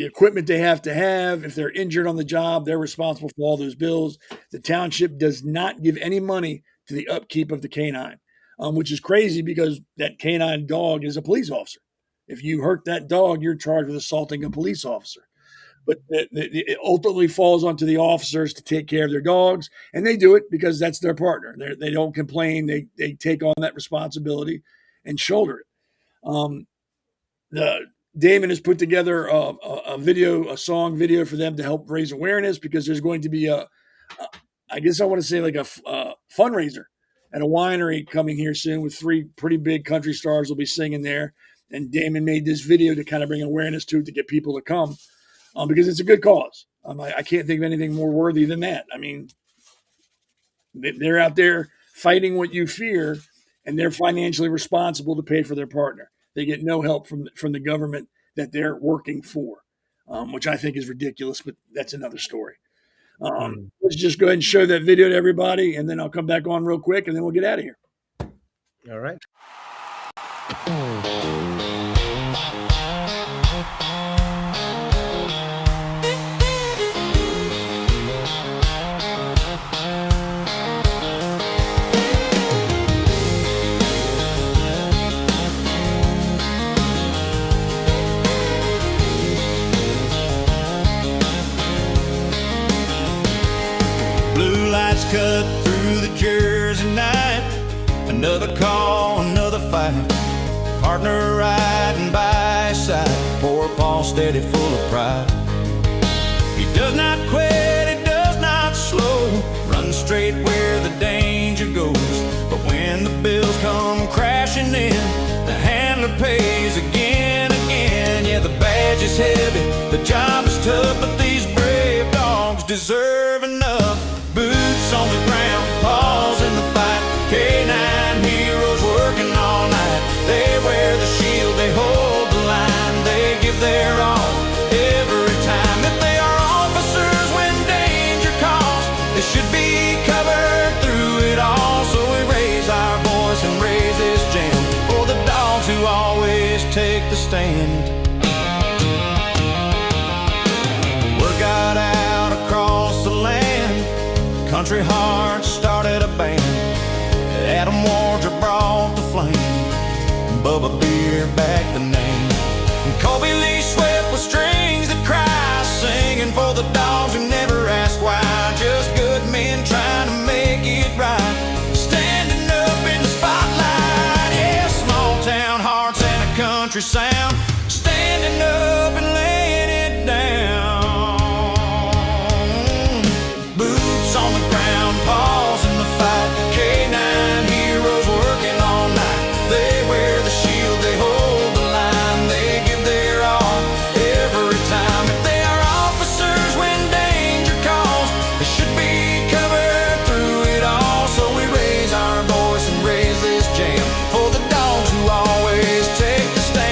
equipment they have to have. If they're injured on the job, they're responsible for all those bills. The township does not give any money to the upkeep of the canine, which is crazy because that canine dog is a police officer. If you hurt that dog, you're charged with assaulting a police officer. But it ultimately falls onto the officers to take care of their dogs, and they do it because that's their partner. They don't complain. They take on that responsibility and shoulder it. Damon has put together a song video for them to help raise awareness, because there's going to be I guess I want to say like a fundraiser at a winery coming here soon with 3 pretty big country stars will be singing there. And Damon made this video to kind of bring awareness to it, to get people to come. Because it's a good cause. I can't think of anything more worthy than that. I mean, they're out there fighting what you fear, and they're financially responsible to pay for their partner. They get no help from the government that they're working for, which I think is ridiculous, but that's another story. Let's just go ahead and show that video to everybody, and then I'll come back on real quick, and then we'll get out of here. All right. Cut through the Jersey night, another call, another fight, partner riding by his side, poor Paul steady full of pride. He does not quit, he does not slow, runs straight where the danger goes. But when the bills come crashing in, the handler pays again. Yeah, the badge is heavy, the job is tough, but these brave dogs deserve enough. Boots on the ground, paws in the fight, canine heroes working all night. They wear the shield, they hold the line, they give their all every time. If they are officers when danger calls, they should be covered through it all. So we raise our voice and raise this jam for the dogs who always take the stand. Word got out across the land, Country Hearts started a band. Adam Wardrop brought the flame, Bubba Beer back the name. And Colby Lee Swift with strings that cry, singing for the dogs who never ask why. Just good men trying to make it right, standing up in the spotlight. Yeah, small town hearts and a country sound, standing up and laying it down. On the ground, paws in the fight, canine heroes working all night. They wear the shield, they hold the line, they give their all every time. If they are officers when danger calls, they should be covered through it all. So we raise our voice and raise this jam for the dogs who always take the stand.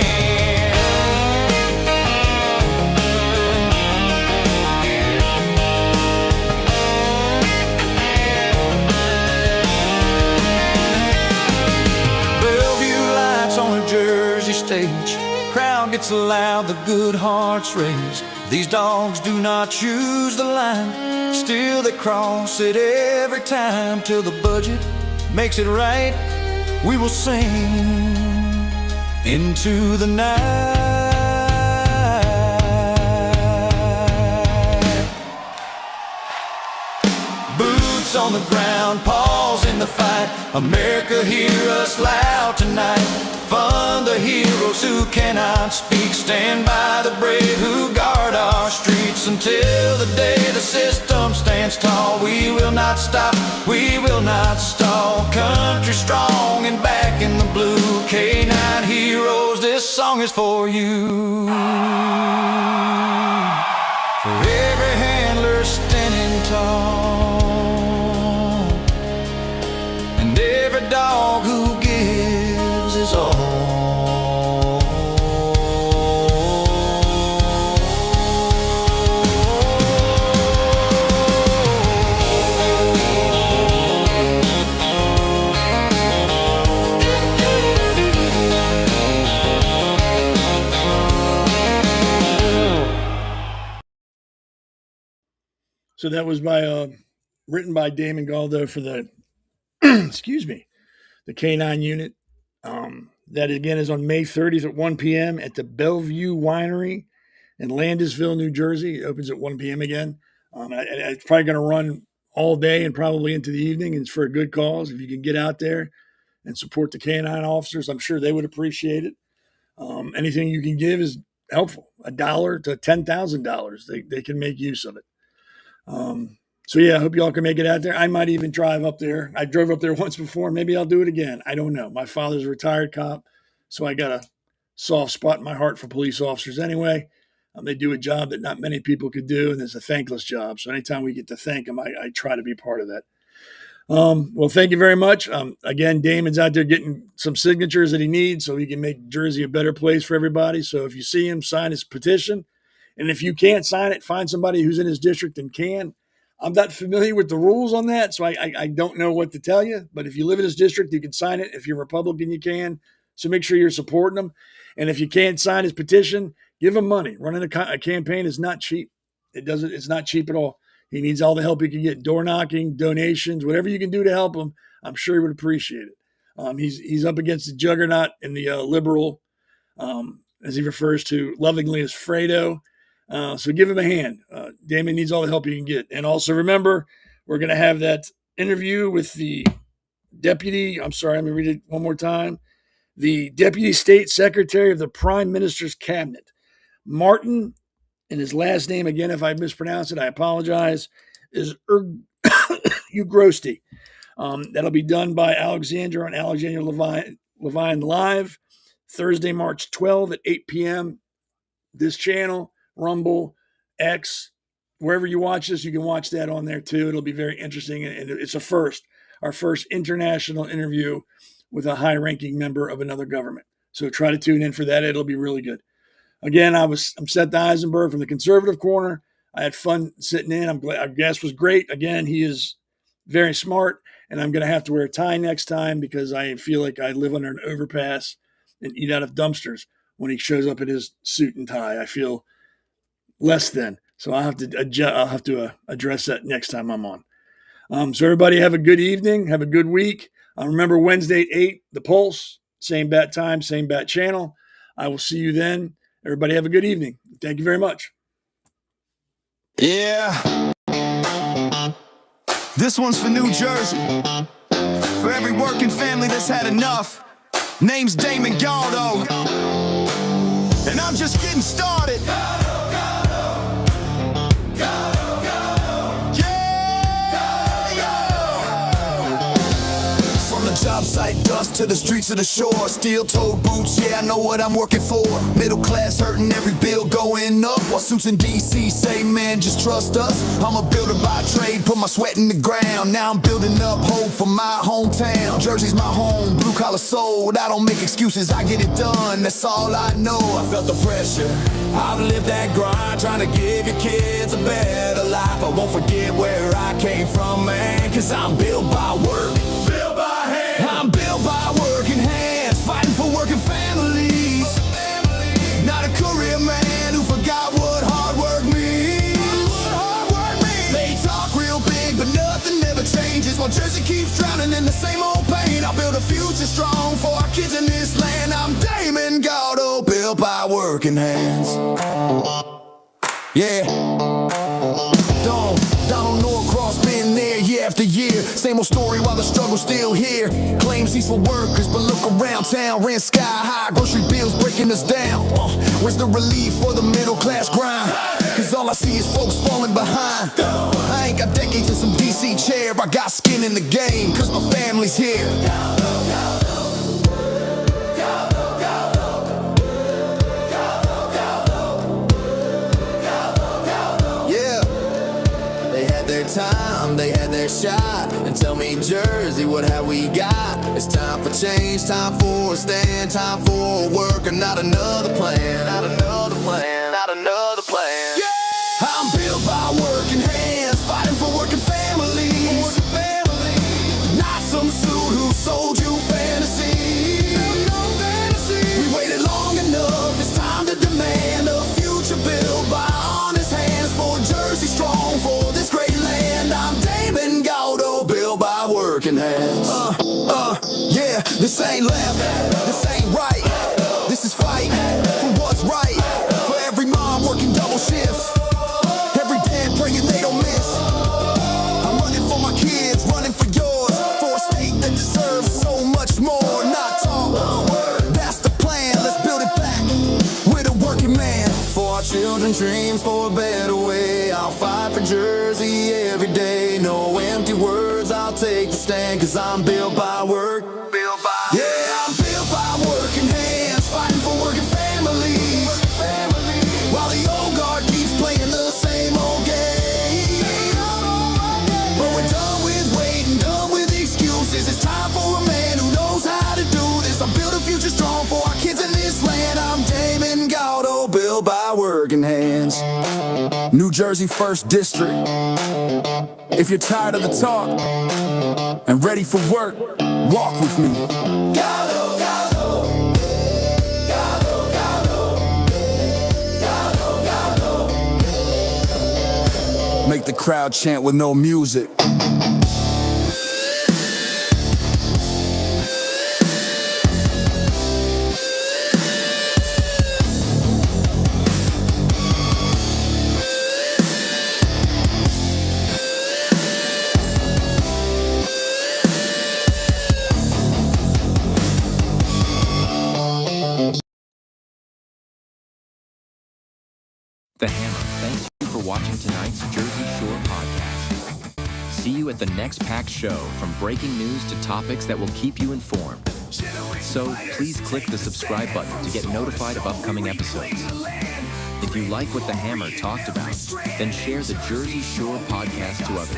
Stage, crowd gets loud, the good hearts raise. These dogs do not choose the line, still they cross it every time. Till the budget makes it right, we will sing into the night. Boots on the ground, paws in the fight. America, hear us loud tonight. Fund the heroes who cannot speak. Stand by the brave who guard our streets until the day the system stands tall. We will not stop, we will not stall. Country strong and back in the blue. K9 heroes, this song is for you. For every handler standing tall, and every dog who gives his all. So that was written by Damon Galdo for the excuse me, the K9 unit. That again is on May 30th at 1 p.m. at the Bellevue Winery in Landisville, New Jersey. It opens at 1 p.m. again. It's probably going to run all day and probably into the evening. And it's for a good cause. If you can get out there and support the K9 officers, I'm sure they would appreciate it. Anything you can give is helpful. $1 to $10,000. They can make use of it. So yeah, I hope y'all can make it out there. I might even drive up there. I drove up there once before. Maybe I'll do it again. I don't know. My father's a retired cop, so I got a soft spot in my heart for police officers anyway. They do a job that not many people could do, and it's a thankless job. So anytime we get to thank them, I try to be part of that. Well, thank you very much. Again, Damon's out there getting some signatures that he needs so he can make Jersey a better place for everybody. So if you see him, sign his petition. And if you can't sign it, find somebody who's in his district and can. I'm not familiar with the rules on that, so I don't know what to tell you. But if you live in his district, you can sign it. If you're Republican, you can. So make sure you're supporting him. And if you can't sign his petition, give him money. Running a campaign is not cheap. It's not cheap at all. He needs all the help he can get. Door knocking, donations, whatever you can do to help him, I'm sure he would appreciate it. He's up against the juggernaut in the liberal, as he refers to lovingly as Fredo. So give him a hand. Damon needs all the help he can get. And also remember, we're going to have that interview with the deputy. I'm sorry, let me read it one more time. The Deputy State Secretary of the Prime Minister's Cabinet. Martin, and his last name, again, if I mispronounce it, I apologize, is Ugrosti. That'll be done by Alexandra on Alexandra Levine Live, Thursday, March 12 at 8 p.m. This channel, Rumble, X, wherever you watch this, you can watch that on there too. It'll be very interesting. And it's our first international interview with a high-ranking member of another government. So try to tune in for that. It'll be really good. Again, I'm Seth Eisenberg from the Conservative Corner. I had fun sitting in. I'm glad our guest was great. Again, he is very smart, and I'm going to have to wear a tie next time because I feel like I live under an overpass and eat out of dumpsters when he shows up in his suit and tie. I feel less than. So I'll have to address that next time I'm on. So everybody have a good evening. Have a good week. Remember Wednesday at 8, The Pulse, same bat time, same bat channel. I will see you then. Everybody have a good evening. Thank you very much. Yeah. This one's for New Jersey. For every working family that's had enough. Name's Damon Galdo. And I'm just getting started. Job site dust to the streets of the shore. Steel-toed boots, yeah, I know what I'm working for. Middle class hurting, every bill going up. While suits in D.C. say, man, just trust us. I'm a builder by trade, put my sweat in the ground. Now I'm building up hope for my hometown. Jersey's my home, blue-collar soul. I don't make excuses, I get it done. That's all I know. I felt the pressure. I've lived that grind, trying to give your kids a better life. I won't forget where I came from, man, 'cause I'm built by work. I'm built by working hands, fighting for working families. working hands. Yeah. Donald Norcross been there year after year. Same old story while the struggle's still here. Claims he's for workers, but look around town. Rent sky high, grocery bills breaking us down. Where's the relief for the middle class grind? Cause all I see is folks falling behind. I ain't got decades in some DC chair. I got skin in the game, cause my family's here. Time, they had their shot. And tell me, Jersey, what have we got? It's time for change, time for a stand, time for a work, and not another plan. Not another plan, not another plan. Yeah! I'm built by working hands, fighting for working families. Not some suit who sold you fantasy. We waited long enough, it's time to demand a future built by honest hands. For Jersey strong, for this great land. I'm Damon Gaudo, built by working hands. Yeah, this ain't left, this ain't right. This is fight for what's right. For every mom working double shifts, every dad praying they don't miss. I'm running for my kids, running for yours, for a state that deserves so much more. Not talk, that's the plan. Let's build it back with a working man. For our children's dreams, for a better way. I'll fight for Jersey every day. No empty words, I'll take the stand. Cause I'm built by work. Yeah, I'm built by working hands, fighting for working families. While the old guard keeps playing the same old game. But we're done with waiting, done with excuses. It's time for a man who knows how to do this. I'll build a future strong for our kids in this land. I'm Damon Gaudo, built by working hands. New Jersey 1st District. If you're tired of the talk and ready for work, walk with me. Gaudo, Gaudo. Gaudo, Gaudo. Gaudo, Gaudo. Make the crowd chant with no music. The Hammer thanks you for watching tonight's Jersey Shore podcast. See you at the next packed show, from breaking news to topics that will keep you informed. So please click the subscribe button to get notified of upcoming episodes. If you like what The Hammer talked about, then share the Jersey Shore podcast to others.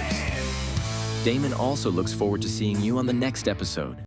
Damon also looks forward to seeing you on the next episode.